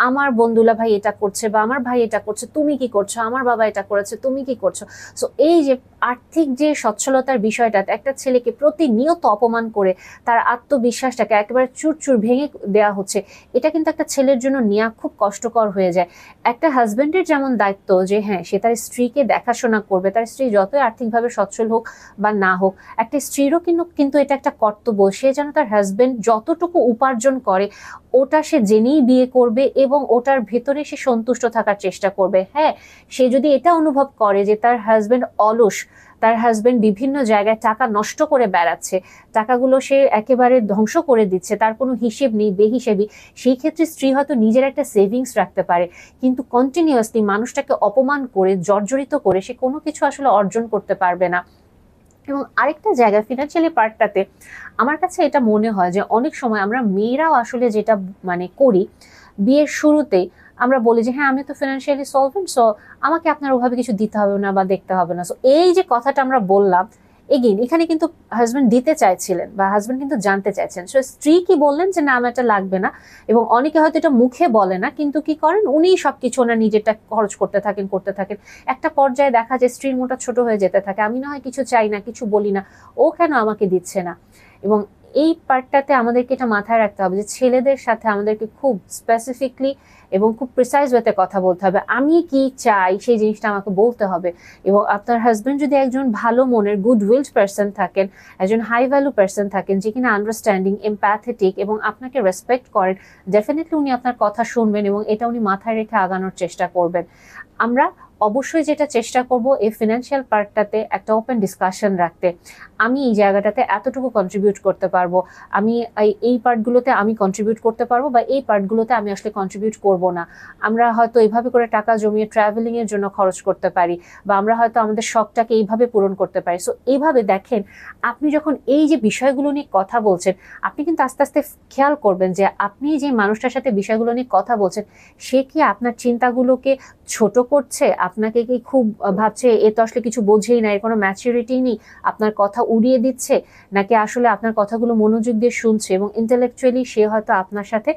আমার বন্ধুলা ভাই এটা করছে বা আমার ভাই এটা করছে, তুমি কি করছো, আমার বাবা এটা করেছে, তুমি কি করছো। সো এই যে আর্থিক যে সচ্ছলতার বিষয়টা একটা ছেলেকে প্রতিনিয়ত অপমান করে তার আত্মবিশ্বাসটাকে একেবারে চুরচুর ভেঙে দেওয়া হচ্ছে, এটা কিন্তু একটা ছেলের জন্য নেওয়া খুব কষ্টকর হয়ে যায়। একটা হাজবেন্ডের যেমন দায়িত্ব যে হ্যাঁ সে তার স্ত্রীকে দেখাশোনা করবে, তার স্ত্রী যতই আর্থিকভাবে সচ্ছল হোক বা না হোক, একটা স্ত্রীরও কিন্তু এটা একটা কর্তব্য, সে যেন তার হাজবেন্ড যতটুকু উপার্জন করে ওটা সে জেনেই বিয়ে করবে এবং ওটার ভেতরে সে সন্তুষ্ট থাকার চেষ্টা করবে। হ্যাঁ সে যদি এটা অনুভব করে যে তার হাজবেন্ড অলস, তার হাজবেন্ড বিভিন্ন জায়গায় টাকা নষ্ট করে বেড়াচ্ছে, টাকাগুলো সে একেবারে ধ্বংস করে দিচ্ছে, তার কোনো হিসেব নেই, বেহিসেবি, সেই ক্ষেত্রে স্ত্রী হয়তো নিজের একটা সেভিংস রাখতে পারে, কিন্তু কন্টিনিউয়াসলি মানুষটাকে অপমান করে জর্জরিত করে সে কোনো কিছু আসলে অর্জন করতে পারবে না। এবং আরেকটা জায়গায় ফিনান্সিয়ালি পার্টটাতে আমার কাছে এটা মনে হয় যে অনেক সময় আমরা মেয়েরাও আসলে যেটা মানে করি, বিয়ের শুরুতেই আমরা বলি যে হ্যাঁ আমি তো ফিনান্সিয়ালি সলভেন্ট, সো আমাকে আপনার ওভাবে কিছু দিতে হবে না বা দেখতে হবে না। সো এই যে কথাটা আমরা বললাম, এগেইন এখানে কিন্তু হাজবেন্ড দিতে চাইছিলেন বা হাজবেন্ড কিন্তু জানতে চাইছেন, সো স্ত্রী কি বললেন যে না আমার এটা লাগবে না। এবং অনেকে হয়তো এটা মুখে বলে না, কিন্তু কি করেন উনি সবকিছু ওনার নিজেরটা খরচ করতে থাকেন। একটা পর্যায়ে দেখা যায় স্ত্রীর মুখটা ছোট হয়ে যেতে থাকে, আমি না হয় কিছু চাই না, কিছু বলি না, ও কেন আমাকে দিচ্ছে না। এবং এই পার্টটাতে আমাদেরকে এটা মাথায় রাখতে হবে যে ছেলেদের সাথে আমাদেরকে খুব স্পেসিফিকলি এবং খুব প্রিসাইজ ওয়েতে কথা বলতে হবে, আমি কি চাই সেই জিনিসটা আমাকে বলতে হবে। এবং আপনার হাজবেন্ড যদি একজন ভালো মনের গুড উইলড পার্সন থাকেন, একজন হাই ভ্যালু পার্সন থাকেন, যে কিনা আন্ডারস্ট্যান্ডিং, এমপ্যাথেটিক এবং আপনাকে রেসপেক্ট করেন, ডেফিনেটলি উনি আপনার কথা শুনবেন এবং এটা উনি মাথায় রেখে আগানোর চেষ্টা করবেন। আমরা অবশ্যই যেটা চেষ্টা করব এই ফিনান্সিয়াল পার্টটাতে একটা ওপেন ডিসকাশন রাখতে, আমি এই জায়গাটাতে এতটুকু কন্ট্রিবিউট করতে পারবো, আমি এই পার্টগুলোতে আমি কন্ট্রিবিউট করতে পারবো বা এই পার্টগুলোতে আমি আসলে কন্ট্রিবিউট করব না। আমরা হয়তো এইভাবে করে টাকা জমিয়ে ট্রাভেলিং এর জন্য খরচ করতে পারি, বা আমরা হয়তো আমাদের শখটাকে এইভাবে পূরণ করতে পারি। সো এইভাবে দেখেন, আপনি যখন এই যে বিষয়গুলো নিয়ে কথা বলছেন, আপনি কিন্তু আস্তে আস্তে খেয়াল করবেন যে আপনি যে মানুষটার সাথে বিষয়গুলো নিয়ে কথা বলছেন, সে কি আপনার চিন্তাগুলোকে ছোট করছে, আপনাকে কি খুব ভাবছে এ তো আসলে কিছু বোঝেই না, এর কোনো ম্যাচুরিটি নেই, আপনার কথা উড়িয়ে দিচ্ছে, নাকি আসলে আপনার কথাগুলো মনোযোগ দিয়ে শুনছে এবং ইন্টেলেকচুয়ালি সে হয়তো আপনার সাথে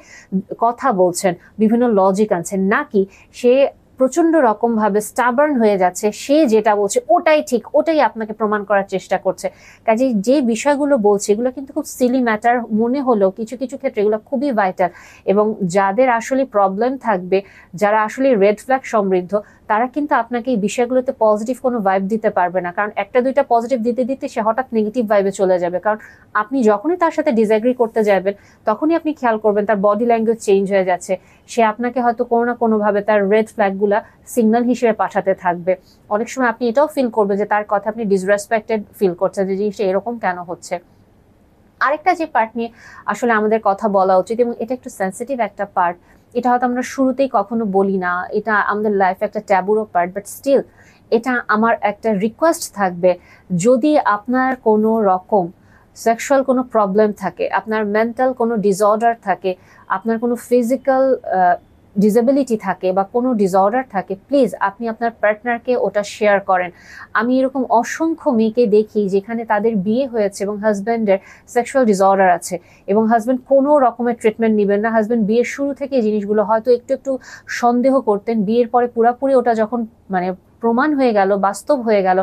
কথা বলছেন, বিভিন্ন লজিক আনছেন, নাকি সে প্রচন্ড রকম ভাবে স্টাবার্ন হয়ে যাচ্ছে, সে যেটা বলছে ওটাই ঠিক, ওটাই আপনাকে প্রমাণ করার চেষ্টা করছে। কাজে যে বিষয়গুলো বলছে এগুলো কিন্তু খুব সিলি ম্যাটার মনে হলেও কিছু কিছু ক্ষেত্রে এগুলো খুবই ভাইটাল। এবং যাদের আসলে প্রবলেম থাকবে, যারা আসলে রেড ফ্ল্যাগ সমৃদ্ধ, তারা কিন্তু আপনাকে এই বিষয়গুলোতে পজিটিভ কোনো ভাইব দিতে পারবে না, কারণ একটা দুইটা পজিটিভ দিতে দিতে সে হঠাৎ নেগেটিভ ভাইবে চলে যাবে। কারণ আপনি যখনই তার সাথে ডিসএগ্রি করতে যাবেন, তখনই আপনি খেয়াল করবেন তার বডি ল্যাঙ্গুয়েজ চেঞ্জ হয়ে যাচ্ছে, সে আপনাকে হয়তো কোনো না কোনো ভাবে তার রেড ফ্ল্যাগগুলা সিগন্যাল হিসেবে পাঠাতে থাকবে। অনেক সময় আপনি এটাও ফিল করবেন যে তার কথা আপনি ডিসরেসপেক্টেড ফিল করছেন, যে জিনিসটা এরকম কেন হচ্ছে। আরেকটা যে পার্ট নিয়ে আসলে আমাদের কথা বলা উচিত, এবং এটা একটু সেন্সিটিভ একটা পার্ট, এটা হয়তো আমরা শুরুতেই কখনো বলি না, এটা আমাদের লাইফে একটা ট্যাবুরো পার্ট, বাট স্টিল এটা আমার একটা রিকোয়েস্ট থাকবে, যদি আপনার কোনো রকম সেক্সুয়াল কোনো প্রবলেম থাকে, আপনার মেন্টাল কোনো ডিসঅর্ডার থাকে, আপনার কোনো ফিজিক্যাল ডিসেবিলিটি থাকে বা কোনো ডিসঅর্ডার থাকে, প্লিজ আপনি আপনার পার্টনারকে ওটা শেয়ার করেন। আমি এরকম অসংখ্য মেয়েকে দেখি যেখানে তাদের বিয়ে হয়েছে এবং হাজব্যান্ডের সেক্সুয়াল ডিসঅর্ডার আছে, এবং হাজব্যান্ড কোনো রকমের ট্রিটমেন্ট নেবেন না, হাজব্যান্ড বিয়ের শুরু থেকে এই জিনিসগুলো হয়তো একটু একটু সন্দেহ করতেন, বিয়ের পরে পুরাপুরি ওটা যখন মানে প্রমাণ হয়ে গেল, বাস্তব হয়ে গেল,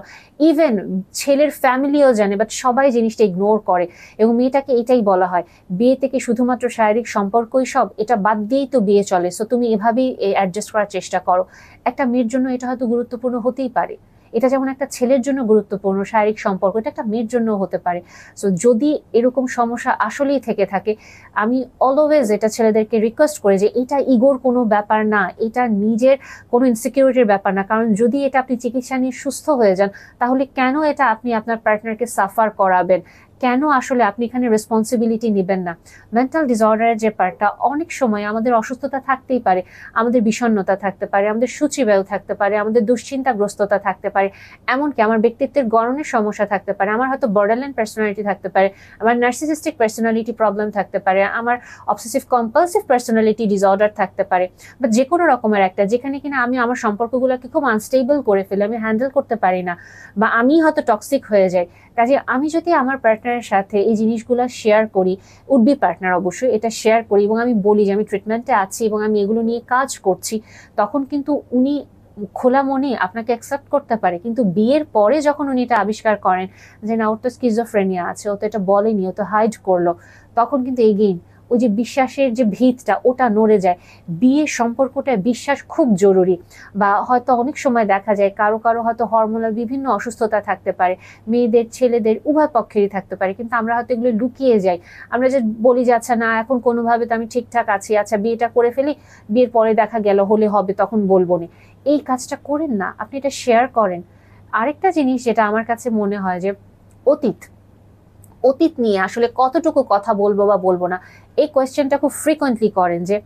ইভেন ছেলের ফ্যামিলিও জানে, বাট সবাই জিনিসটা ইগনোর করে। এবং মেয়েটাকে এটাই বলা হয়, বিয়ে থেকে শুধুমাত্র শারীরিক সম্পর্কই সব, এটা বাদ দিয়েই তো বিয়ে চলে, সো তুমি এভাবেই অ্যাডজাস্ট করার চেষ্টা করো। একটা মেয়ের জন্য এটা হয়তো গুরুত্বপূর্ণ হতেই পারে, এটা যেমন একটা ছেলের জন্য গুরুত্বপূর্ণ শারীরিক সম্পর্ক, এটা একটা মেয়ের জন্য হতে পারে। সো যদি এরকম সমস্যা আসলেই থেকে থাকে, আমি অলওয়েজ এটা ছেলেদেরকে রিকোয়েস্ট করি যে এটা ইগোর কোনো ব্যাপার না, এটা নিজের কোনো ইনসিকিউরিটির ব্যাপার না, কারণ যদি এটা আপনি চিকিৎসা নিয়ে সুস্থ হয়ে যান, তাহলে কেন এটা আপনি আপনার পার্টনারকে সাফার করাবেন, কেন আসলে আপনি এখানে রেসপন্সিবিলিটি নেবেন না। মেন্টাল ডিসঅর্ডারের যে পার্টটা, অনেক সময় আমাদের অসুস্থতা থাকতেই পারে, আমাদের বিষণ্ণতা থাকতে পারে, আমাদের সূচিবায়ু থাকতে পারে, আমাদের দুশ্চিন্তাগ্রস্ততা থাকতে পারে, এমনকি আমার ব্যক্তিত্বের গড়নের সমস্যা থাকতে পারে, আমার হয়তো বর্ডারলাইন পার্সোনালিটি থাকতে পারে, আমার নার্সিসিস্টিক পার্সোনালিটি প্রবলেম থাকতে পারে, আমার অবসেসিভ কম্পালসিভ পার্সোনালিটি ডিসঅর্ডার থাকতে পারে, বা যে কোনো রকমের একটা যেখানে কিনা আমি আমার সম্পর্কগুলোকে খুব আনস্টেবল করে ফেলি, আমি হ্যান্ডেল করতে পারি না, বা আমি হয়তো টক্সিক হয়ে যাই। কাজে আমি যদি আমার পার্টনারের সাথে এই জিনিসগুলো শেয়ার করি, উড বি পার্টনার অবশ্যই, এটা শেয়ার করি এবং আমি বলি যে আমি ট্রিটমেন্টে আছি এবং আমি এগুলো নিয়ে কাজ করছি, তখন কিন্তু উনি খোলা মনে আপনাকে অ্যাকসেপ্ট করতে পারে। কিন্তু বিয়ের পরে যখন উনি এটা আবিষ্কার করেন যে না ওর তো স্কিজোফ্রেনিয়া আছে, ও তো এটা বলেনি, ও তো হাইড করলো, তখন কিন্তু এগেইন ওই যে বিশ্বাসের যে ভিতটা ওটা নড়ে যায়। বিয়ের সম্পর্কটা বিশ্বাস খুব জরুরি। বা হয়তো অনেক সময় দেখা যায় কারো কারো হয়তো হরমোনাল বিভিন্ন অসুস্থতা থাকতে পারে, মেয়েদের ছেলেদের উভয় পক্ষেরই থাকতে পারে, কিন্তু আমরা হয়তো এগুলো লুকিয়ে যাই। আমরা যে বলি যে আচ্ছা না এখন কোনোভাবে তো আমি ঠিকঠাক আছি, আচ্ছা বিয়েটা করে ফেলি, বিয়ের পরে দেখা গেল হলে হবে তখন বলবো না। এই কাজটা করেন না, আপনি এটা শেয়ার করেন। আরেকটা জিনিস যেটা আমার কাছে মনে হয় যে অতীত অতীত নিয়ে আসলে কতটুকু কথা বলবো বা বলবো না, এই কোয়েশ্চেনটা খুব ফ্রিকোয়েন্টলি করেন যে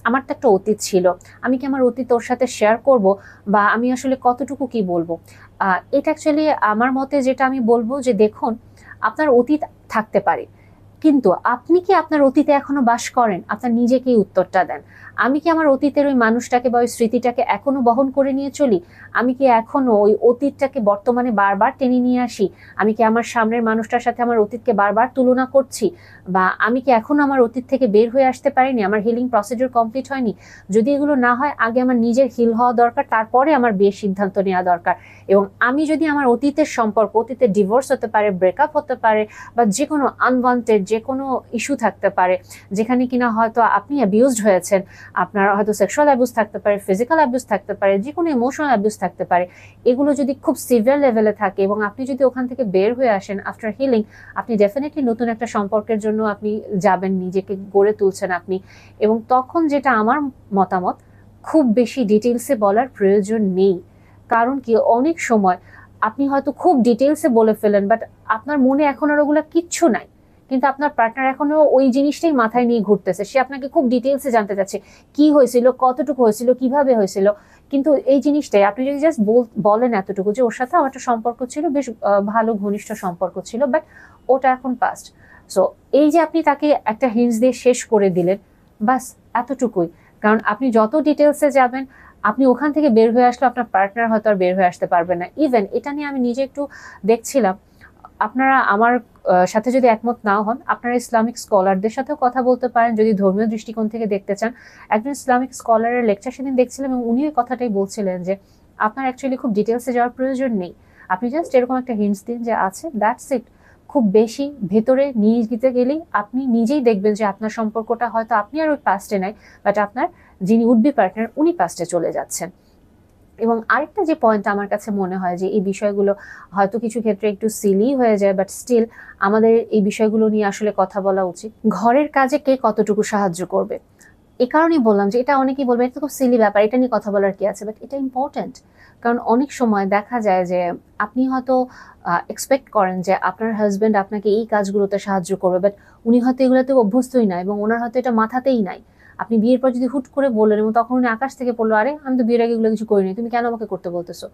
আমার তো একটা অতীত ছিল, আমি কি আমার অতীত ওর সাথে শেয়ার করব, বা আমি আসলে কতটুকু কি বলবো? এটা অ্যাকচুয়ালি আমার মতে যেটা আমি বলবো যে দেখুন, আপনার অতীত থাকতে পারে, কিন্তু আপনি কি আপনার অতীতে এখনো বাস করেন? আপনার নিজেকেই উত্তরটা দেন। আমি কি আমার অতীতের ওই মানুষটাকে বা ওই স্মৃতিটাকে এখনো বহন করে নিয়ে চলি? আমি কি এখনো ওই অতীতটাকে বর্তমানে বারবার টেনে নিয়ে আসি? আমি কি আমার সামনের মানুষটার সাথে আমার অতীতকে বারবার তুলনা করছি? বা আমি কি এখনো আমার অতীত থেকে বের হয়ে আসতে পারিনি? আমার হিলিং প্রসিডিউর কমপ্লিট হয়নি? যদি এগুলো না হয়, আগে আমার নিজের হিল হওয়া দরকার, তারপরে আমার বিয়ের সিদ্ধান্ত নেওয়া দরকার। এবং আমি যদি আমার অতীতের সম্পর্ক, অতীতে ডিভোর্স হতে পারে, ব্রেকআপ হতে পারে, বা যে কোনো আনওয়ান্টেড যে কোনো ইস্যু থাকতে পারে, যেখানে কিনা হয়তো আপনি অ্যাবিউজড হয়েছেন, আপনার হয়তো সেক্সুয়াল অ্যাবিউজ থাকতে পারে, ফিজিক্যাল অ্যাবিউজ থাকতে পারে, যে কোনো ইমোশনাল অ্যাবিউজ থাকতে পারে, এগুলো যদি খুব সিভিয়ার লেভেলে থাকে এবং আপনি যদি ওখান থেকে বের হয়ে আসেন আফটার হিলিং, আপনি ডেফিনেটলি নতুন একটা সম্পর্কের জন্য আপনি যাবেন, নিজেকে গড়ে তুলছেন আপনি। এবং তখন যেটা আমার মতামত, খুব বেশি ডিটেলসে বলার প্রয়োজন নেই। কারণ কি, অনেক সময় আপনি হয়তো খুব ডিটেলসে বলে ফেলেন, বাট আপনার মনে এখন আর ওগুলো কিচ্ছু নাই, কিন্তু আপনার পার্টনার এখনো ওই জিনিসটাই মাথায় নিয়ে ঘুরতেছে। সে আপনাকে খুব ডিটেলসে জানতে চাচ্ছে কি হয়েছিল, কতটুকু হয়েছিল, কিভাবে হয়েছিল। কিন্তু এই জিনিসটাই আপনি যদি জাস্ট বলেন এতটুকু যে ওর সাথে আমার একটা সম্পর্ক ছিল, বেশ ভালো ঘনিষ্ঠ সম্পর্ক ছিল, বাট ওটা এখন পাস্ট। সো এই যে আপনি তাকে একটা হিন্টস দিয়ে শেষ করে দিলেন, বাস এতটুকুই। কারণ আপনি যত ডিটেলসে যাবেন, আপনি ওখান থেকে বের হয়ে আসলে আপনার পার্টনার হয়তো আর বের হয়ে আসতে পারবে না। ইভেন এটা নিয়ে আমি নিজে একটু দেখছিলাম, আপনারা আমার সাথে যদি একমত নাও হন, আপনারা ইসলামিক স্কলারদের সাথেও কথা বলতে পারেন যদি ধর্মীয় দৃষ্টিকোণ থেকে দেখতে চান। একজন ইসলামিক স্কলারের লেকচার সেদিন দেখছিলাম এবং উনি ওই কথাটাই বলছিলেন যে আপনার অ্যাকচুয়ালি খুব ডিটেলসে যাওয়ার প্রয়োজন নেই, আপনি জাস্ট এরকম একটা হিন্টস দিন যে আছে, দ্যাটস ইট। খুব বেশি ভেতরে নিয়ে যেতে গেলেই আপনি নিজেই দেখবেন যে আপনার সম্পর্কটা হয়তো আপনি আর ওই পাস্টে নাই, বাট আপনার যিনি উড বি পার্টনার উনি পাস্টে চলে যাচ্ছেন। এবং আরেকটা যে পয়েন্ট আমার কাছে মনে হয় যে এই বিষয়গুলো হয়তো কিছু ক্ষেত্রে একটু সিলি হয়ে যায়, বাট স্টিল আমাদের এই বিষয়গুলো নিয়ে আসলে কথা বলা উচিত। ঘরের কাজে কে কতটুকু সাহায্য করবে, এই কারণেই বললাম যে এটা অনেকেই বলবে এটা তো খুব সিলি ব্যাপার, এটা নিয়ে কথা বলার কি আছে, বাট এটা ইম্পর্টেন্ট। কারণ অনেক সময় দেখা যায় যে আপনি হয়তো এক্সপেক্ট করেন যে আপনার হাজবেন্ড আপনাকে এই কাজগুলোতে সাহায্য করবে, বাট উনি হয়তো এগুলোতে অভ্যস্তই না এবং ওনার হয়তো এটা মাথাতেই নাই। আপনি বিয়ের পর যদি হুট করে বললেন এবং তখন উনি আকাশ থেকে পড়লো, আরে আমি তো বিয়ের আগে এগুলো কিছু করিনি, তুমি কেন আমাকে করতে বলতেছো?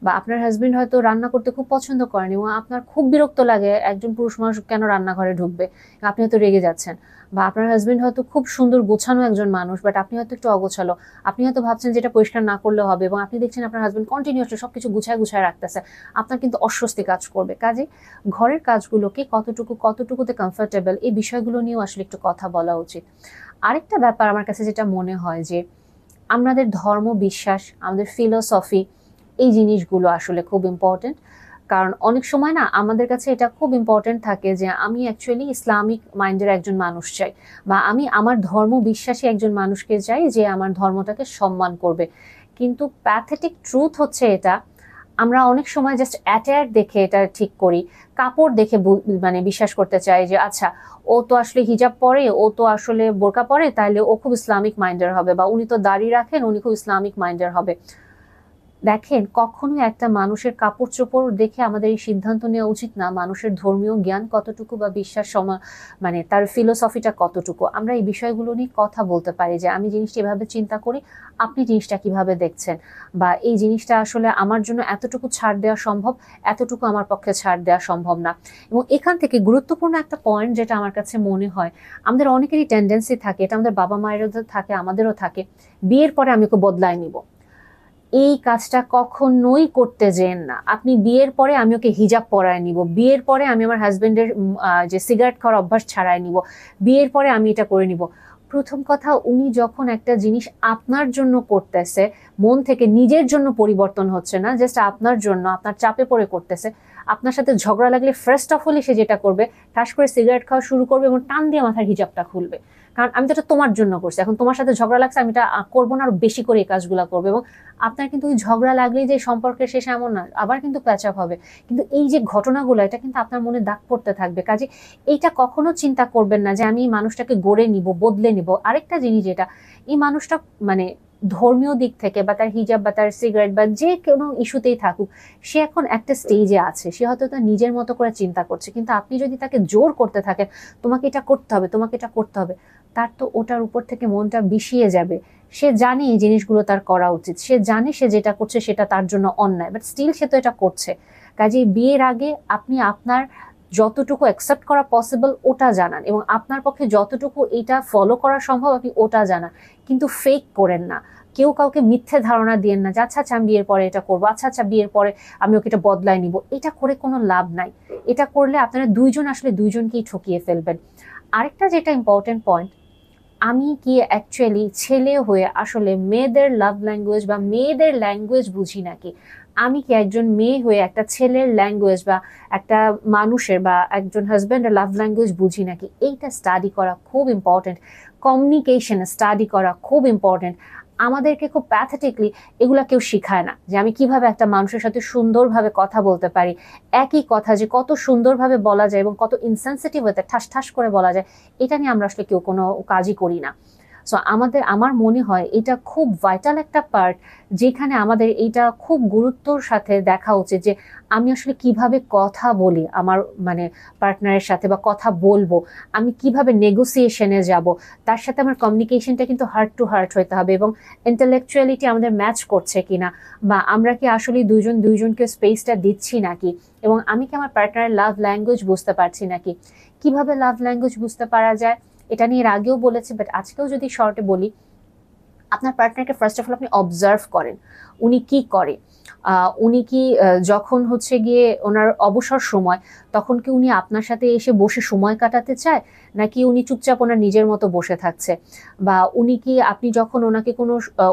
বা আপনার হাজবেন্ড হয়তো রান্না করতে খুব পছন্দ করেন এবং আপনার খুব বিরক্ত লাগে একজন পুরুষ মানুষ কেন রান্নাঘরে ঢুকবে, আপনি হয়তো রেগে যাচ্ছেন। বা আপনার হাজবেন্ড হয়তো খুব সুন্দর গোছানো একজন মানুষ, বাট আপনি হয়তো একটু অগোছালো, আপনি হয়তো ভাবছেন যেটা পরিষ্কার না করলে হবে, এবং আপনি দেখছেন আপনার হাজবেন্ড কন্টিনিউয়াসলি সবকিছু গুছায় গুছায় রাখতেছে, আপনার কিন্তু অস্বস্তি কাজ করবে। কাজে ঘরের কাজগুলোকে কতটুকুতে কমফোর্টেবল, এই বিষয়গুলো নিয়েও আসলে একটু কথা বলা উচিত। আরেকটা ব্যাপার আমার কাছে যেটা মনে হয় যে আমাদের ধর্ম বিশ্বাস, আমাদের ফিলোসফি, এই জিনিসগুলো আসলে খুব ইম্পর্টেন্ট। কারণ অনেক সময় না আমাদের কাছে এটা খুব ইম্পর্টেন্ট থাকে যে আমি অ্যাকচুয়ালি ইসলামিক মাইন্ডের একজন মানুষ চাই, বা আমি আমার ধর্ম বিশ্বাসী একজন মানুষকে চাই যে আমার ধর্মটাকে সম্মান করবে। কিন্তু প্যাথেটিক ট্রুথ হচ্ছে এটা, আমরা অনেক সময় জাস্ট অ্যাটায়ার দেখে এটা ঠিক করি, কাপড় দেখে মানে বিশ্বাস করতে চাই যে আচ্ছা ও তো আসলে হিজাব পরে, ও তো আসলে বোরকা পরে, তাহলে ও খুব ইসলামিক মাইন্ডের হবে, বা উনি তো দাড়ি রাখেন উনি খুব ইসলামিক মাইন্ডের হবে। দেখেন, কখনোই একটা মানুষের কাপড় চোপড় দেখে আমাদের এই সিদ্ধান্ত নেওয়া উচিত না মানুষের ধর্মীয় জ্ঞান কতটুকু বা বিশ্বাস মানে তার ফিলোসফিটা কতটুকু। আমরা এই বিষয়গুলো নিয়ে কথা বলতে পারি যে আমি জিনিসটা এভাবে চিন্তা করি, আপনি জিনিসটা কিভাবে দেখছেন, বা এই জিনিসটা আসলে আমার জন্য এতটুকু ছাড় দেওয়া সম্ভব, এতটুকু আমার পক্ষে ছাড় দেওয়া সম্ভব না। এবং এখান থেকে গুরুত্বপূর্ণ একটা পয়েন্ট যেটা আমার কাছে মনে হয়, আমাদের অনেকেরই টেন্ডেন্সি থাকে, এটা আমাদের বাবা মায়েরও থাকে আমাদেরও থাকে, বিয়ের পরে আমি ওকে বদলায় নিব। এই কাজটা কখনোই করতে যেন না। আপনি বিয়ের পরে আমি ওকে হিজাব পরায় নিব, বিয়ের পরে আমি আমার হাজবেন্ডের যে সিগারেট খাওয়ার অভ্যাস ছাড়াই নিব, বিয়ের পরে আমি এটা করে নিব। প্রথম কথা, উনি যখন একটা জিনিস আপনার জন্য করতেছে, মন থেকে নিজের জন্য পরিবর্তন হচ্ছে না, জাস্ট আপনার জন্য, আপনার চাপে পড়ে করতেছে, আপনার সাথে ঝগড়া লাগলে ফার্স্ট অফ অল সে যেটা করবে, ঠাস করে সিগারেট খাওয়া শুরু করবে এবং টান দিয়ে মাথার হিজাবটা খুলবে। কারণ আমি তো এটা তোমার জন্য করছি, এখন তোমার সাথে ঝগড়া লাগছে, আমি এটা করবো না, আরো বেশি করে এই কাজগুলো করবো। এবং আপনার কিন্তু ওই ঝগড়া লাগলেই যে সম্পর্কের শেষ এমন না, আবার কিন্তু প্যাচ আপ হবে। কিন্তু এই যে ঘটনাগুলো, এটা কিন্তু আপনার মনে দাগ পড়তে থাকবে। কাজে এইটা কখনো চিন্তা করবেন না যে আমি এই মানুষটাকে গড়ে নিব, বদলে নিব। আরেকটা জিনিস যেটা, এই মানুষটা মানে ধর্মীয় দিক থেকে বা তার হিজাব বা তার সিগারেট বা যে কোনো ইস্যুতেই থাকুক, সে এখন একটা স্টেজে আছে, সে হয়তো তার নিজের মতো করে চিন্তা করছে। কিন্তু আপনি যদি তাকে জোর করতে থাকেন তোমাকে এটা করতে হবে, তোমাকে এটা করতে হবে, তার তো ওটার উপর থেকে মনটা বিষিয়ে যাবে। সে জানে এই জিনিসগুলো তার করা উচিত, সে জানে সে যেটা করছে সেটা তার জন্য অন্যায়, বাট স্টিল সে তো এটা করছে। কাজেই বিয়ের আগে আপনি আপনার যতটুকু অ্যাকসেপ্ট করা পসিবল ওটা জানান, এবং আপনার পক্ষে যতটুকু এটা ফলো করা সম্ভব আপনি ওটা জানান, কিন্তু ফেক করেন না। কেউ কাউকে মিথ্যে ধারণা দিয়েন না যে আচ্ছা আচ্ছা আমি বিয়ের পরে এটা করবো, আচ্ছা আচ্ছা বিয়ের পরে আমি ওকে এটা বদলায় নিব। এটা করে কোনো লাভ নাই। এটা করলে আপনারা দুইজন আসলে দুইজনকেই ঠকিয়ে ফেলবেন। আরেকটা যেটা ইম্পর্টেন্ট পয়েন্ট, আমি কি অ্যাকচুয়ালি ছেলে হয়ে আসলে মেয়েদের লাভ ল্যাঙ্গুয়েজ বা মেয়েদের ল্যাঙ্গুয়েজ বুঝি নাকি? আমি কি একজন মেয়ে হয়ে একটা ছেলের ল্যাঙ্গুয়েজ বা একটা মানুষের বা একজন হাজব্যান্ডের লাভ ল্যাঙ্গুয়েজ বুঝি নাকি? এইটা স্টাডি করা খুব ইম্পর্টেন্ট। কমিউনিকেশন স্টাডি করা খুব ইম্পর্টেন্ট। আমাদেরকে খুব প্যাথেটিকলি এগুলা কেউ শিখায় না, যে আমি কিভাবে একটা মানুষের সাথে সুন্দরভাবে কথা বলতে পারি। একই কথা যে কত সুন্দরভাবে বলা যায় এবং কত ইনসেনসিটিভ হতে ঠাস ঠাস করে বলা যায়, এটা নিয়ে আমরা আসলে কেউ কোনো কাজই করি না। সো আমার মনে হয় এটা খুব ভাইটাল একটা পার্ট, যেখানে আমাদের এটা খুব গুরুত্বর সাথে দেখা উচিত যে আমি আসলে কিভাবে কথা বলি আমার মানে পার্টনারের সাথে, বা কথা বলবো, আমি কিভাবে নেগোসিয়েশনে যাব, তার সাথে আমার কমিউনিকেশনটা কিন্তু হার্ট টু হার্ট হতে হবে, এবং ইন্টেলেকচুয়ালিটি আমাদের ম্যাচ করছে কিনা, বা আমরা কি আসলে দুইজন দুইজনকে স্পেসটা দিচ্ছি নাকি, এবং আমি কি আমার পার্টনারের লাভ ল্যাঙ্গুয়েজ বুঝতে পারছি নাকি। কিভাবে লাভ ল্যাঙ্গুয়েজ বুঝতে পারা যায় এটা নিয়ে এর আগেও বলেছি, বাট আজকেও যদি শর্টে বলি, আপনার পার্টনারকে ফার্স্ট অফ অল আপনি অবজার্ভ করেন উনি কি করে। উনি কি যখন হচ্ছে গিয়ে ওনার অবসর সময়, তখন কি উনি আপনার সাথে এসে বসে সময় কাটাতে চায়, নাকি উনি চুপচাপ ওনার নিজের মতো বসে থাকছে, বা উনি কি আপনি যখন ওনাকে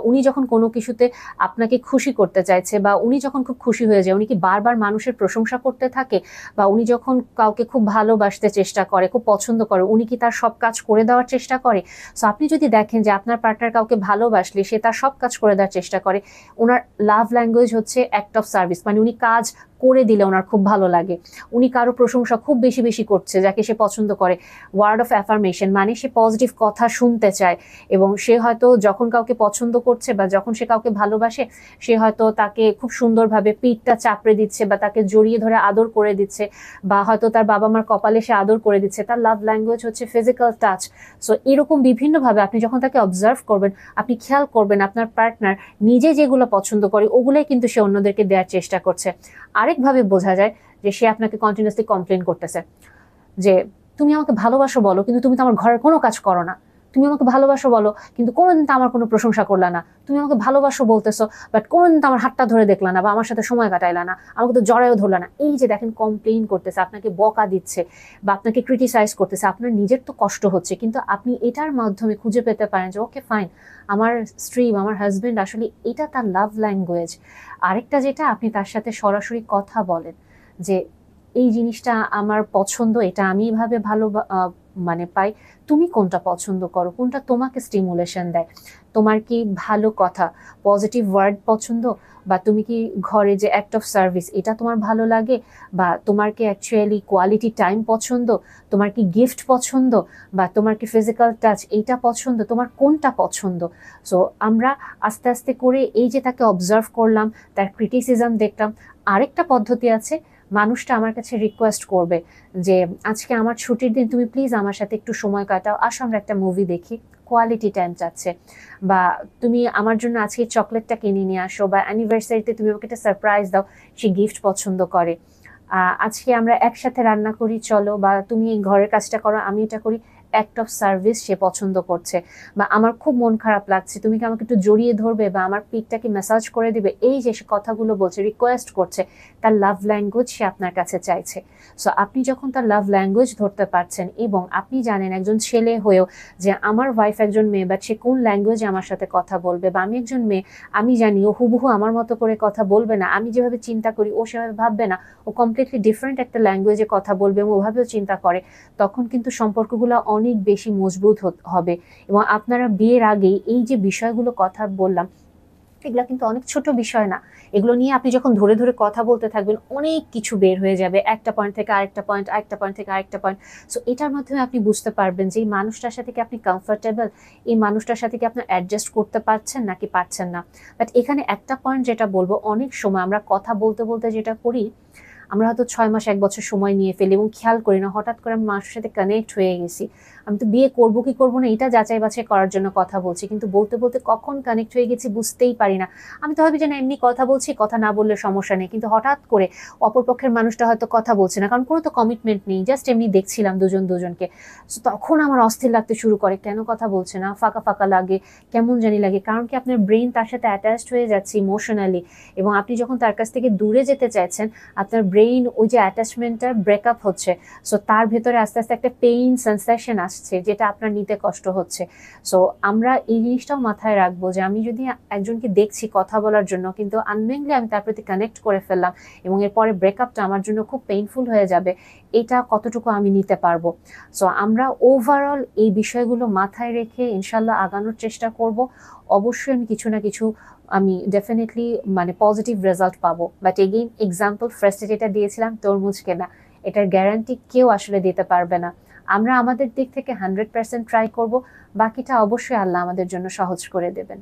উনি যখন কোনো কিছুতে আপনাকে খুশি করতে চাইছে, বা উনি যখন খুব খুশি হয়ে যায় উনি কি বারবার মানুষের প্রশংসা করতে থাকে, বা উনি যখন কাউকে খুব ভালোবাসতে চেষ্টা করে, খুব পছন্দ করে, উনি কি তার সব কাজ করে দেওয়ার চেষ্টা করে। সো আপনি যদি দেখেন যে আপনার পার্টনার কাউকে ভালোবাসলে সে তার সব কাজ করে দেওয়ার চেষ্টা করে, ওনার লাভ ল্যাঙ্গুয়েজ হচ্ছে অ্যাক্ট অফ সার্ভিস, মানে উনি কাজ করে দিলে ওনার খুব ভালো লাগে, উনি কারো প্রশংসা খুব বেশি বেশি করছে যাকে সে পছন্দ করে, ওয়ার্ড অফ অ্যাফার্মেশন, মানে সে পজিটিভ কথা শুনতে চায়, এবং সে হয়তো যখন কাউকে পছন্দ করছে বা যখন সে কাউকে ভালোবাসে, সে হয়তো তাকে খুব সুন্দরভাবে পিঠটা চাপড়ে দিচ্ছে, বা তাকে জড়িয়ে ধরে আদর করে দিচ্ছে, বা হয়তো তার বাবা মার কপালে সে আদর করে দিচ্ছে, তার লাভ ল্যাঙ্গুয়েজ হচ্ছে ফিজিক্যাল টাচ। সো এরকম বিভিন্নভাবে আপনি যখন তাকে অবজার্ভ করবেন, আপনি খেয়াল করবেন আপনার পার্টনার নিজে যেগুলো পছন্দ করে ওগুলোই কিন্তু সে অন্যদেরকে দেওয়ার চেষ্টা করছে। আরেকভাবে বোঝা যায় যে সে আপনাকে কন্টিনিউসলি কমপ্লেন করতেছে যে তুমি আমাকে ভালোবাসো বলো, কিন্তু তুমি তো আমার ঘরের কোনো কাজ করো না, তুমি আমাকে ভালোবাসো বলো কিন্তু কোনোদিন তো আমার কোনো প্রশংসা করলা না, তুমি আমাকে ভালোবাসো বলতেছো বাট কোনোদিন তো আমার হাতটা ধরে দেখলা না, বা আমার সাথে সময় কাটাইলা না, আমাকে তো জড়ায়ও ধরলা না। এই যে দেখেন কমপ্লেইন করতেছে, আপনাকে বকা দিচ্ছে বা আপনাকে ক্রিটিসাইজ করতেছে, আপনার নিজের তো কষ্ট হচ্ছে, কিন্তু আপনি এটার মাধ্যমে খুঁজে পেতে পারেন যে ওকে ফাইন, আমার স্ত্রী বা আমার হাজবেন্ড আসলে এটা তার লাভ ল্যাঙ্গুয়েজ। আরেকটা যেটা, আপনি তার সাথে সরাসরি কথা বলেন যে এই জিনিসটা আমার পছন্দ, এটা আমি এভাবে ভালো মানে পাই, তুমি কোনটা পছন্দ করো, কোনটা তোমাকে স্টিমুলেশন দেয়, তোমার কি ভালো কথা পজিটিভ ওয়ার্ড পছন্দ, বা তুমি কি ঘরে যে অ্যাক্ট অফ সার্ভিস এটা তোমার ভালো লাগে, বা তোমার কি অ্যাকচুয়ালি কোয়ালিটি টাইম পছন্দ, তোমার কি গিফট পছন্দ, বা তোমার কি ফিজিক্যাল টাচ এইটা পছন্দ, তোমার কোনটা পছন্দ। সো আমরা আস্তে আস্তে করে এই যে তাকে অবজার্ভ করলাম, তার ক্রিটিসিজম দেখলাম। আরেকটা পদ্ধতি আছে, মানুষটা আমার কাছে রিকোয়েস্ট করবে যে আজকে আমার ছুটির দিন, তুমি প্লিজ আমার সাথে একটু সময় কাটাও, আসো আমরা একটা মুভি দেখি, কোয়ালিটি টাইম চাচ্ছে, বা তুমি আমার জন্য আজকে চকলেটটা কিনে নিয়ে আসো, বা অ্যানিভার্সারিতে তুমি আমাকে একটা সারপ্রাইজ দাও, সে গিফট পছন্দ করে, আজকে আমরা একসাথে রান্না করি চলো, বা তুমি এই ঘরের কাজটা করো আমি এটা করি, অ্যাক্ট অফ সার্ভিস সে পছন্দ করছে। বা আমার খুব মন খারাপ লাগছে, তুমি কি আমাকে একটু জড়িয়ে ধরবে বা আমার পিঠটাকে ম্যাসাজ করে দিবে, এই যে সে কথাগুলো বলছে, রিকোয়েস্ট করছে, তার লাভ ল্যাঙ্গুয়েজ সে আপনার কাছে চাইছে। সো আপনি যখন তার লাভ ল্যাঙ্গুয়েজ ধরতে পারছেন, এবং আপনি জানেন একজন ছেলে হয়েও যে আমার ওয়াইফ একজন মেয়ে, বা সে কোন ল্যাঙ্গুয়েজে আমার সাথে কথা বলবে, বা আমি একজন মেয়ে, আমি জানি ও হুবহু আমার মতো করে কথা বলবে না, আমি যেভাবে চিন্তা করি ও সেভাবে ভাববে না, ও কমপ্লিটলি ডিফারেন্ট একটা ল্যাঙ্গুয়েজে কথা বলবে এবং ওভাবেও চিন্তা করে, তখন কিন্তু সম্পর্কগুলো অনেক বেশি মজবুত হবে। এবং আপনারা বিয়ের আগেই এই যে বিষয়গুলো কথা বললাম, এগুলো কিন্তু অনেক ছোট বিষয় না, এগুলো নিয়ে আপনি যখন ধরে ধরে কথা বলতে থাকবেন অনেক কিছু বের হয়ে যাবে, একটা পয়েন্ট থেকে আরেকটা পয়েন্ট, আরেকটা পয়েন্ট থেকে আরেকটা পয়েন্ট। সো এটার মাধ্যমে আপনি বুঝতে পারবেন যে এই মানুষটার সাথে কি আপনি কমফোর্টেবল, এই মানুষটার সাথে কি আপনার অ্যাডজাস্ট করতে পারছেন নাকি পারছেন না। বাট এখানে একটা পয়েন্ট যেটা বলবো, অনেক সময় আমরা কথা বলতে বলতে যেটা করি, আমরা হয়তো 6 মাস 1 বছর সময় নিয়ে ফেলি এবং খেয়াল করি না, হঠাৎ করে আমি মানুষের সাথে কানেক্ট হয়ে গেছি। আমি তো বিয়ে করবো কি করবো না এটা যাচাই বাছাই করার জন্য কথা বলছি, কিন্তু বলতে বলতে কখন কানেক্ট হয়ে গেছি বুঝতেই পারি না। আমি তো ভাবি যে না, এমনি কথা বলছি, কথা না বললে সমস্যা নেই, কিন্তু হঠাৎ করে অপরপক্ষের মানুষটা হয়তো কথা বলছে না, কারণ কোনো তো কমিটমেন্ট নেই, জাস্ট এমনি দেখছিলাম দুজন দুজনকে। So তখন আমার অস্থির লাগতে শুরু করে, কেন কথা বলছে না, ফাঁকা ফাঁকা লাগে, কেমন জানি লাগে। কারণ কি, আপনার ব্রেন তার সাথে অ্যাটাচড হয়ে যাচ্ছে ইমোশনালি, এবং আপনি যখন তার কাছ থেকে দূরে যেতে চাইছেন, আপনার ব্রেইন ওই যে অ্যাটাচমেন্টটা ব্রেকআপ হচ্ছে। সো তার ভেতরে আস্তে আস্তে একটা পেইন সেন্সেশন আসছে, যেটা আপনার নিতে কষ্ট হচ্ছে। সো আমরা এই জিনিসটাও মাথায় রাখবো যে আমি যদি একজনকে দেখছি কথা বলার জন্য, কিন্তু আননোয়িংলি আমি তার প্রতি কানেক্ট করে ফেললাম এবং এরপরে ব্রেকআপটা আমার জন্য খুব পেইনফুল হয়ে যাবে, এটা কতটুকু আমি নিতে পারবো। সো আমরা ওভারঅল এই বিষয়গুলো মাথায় রেখে ইনশাল্লাহ আগানোর চেষ্টা করব। অবশ্যই আমি কিছু না কিছু, আমি ডেফিনেটলি মানে পজিটিভ রেজাল্ট পাবো। বাট এগেইন এক্সাম্পল ফার্স্টে যেটা দিয়েছিলাম তরমুজ কেনা, এটার গ্যারান্টি কেউ আসলে দিতে পারবে না। আমরা আমাদের দিক থেকে 100% ট্রাই করব, বাকিটা অবশ্যই আল্লাহ আমাদের জন্য সহজ করে দেবেন।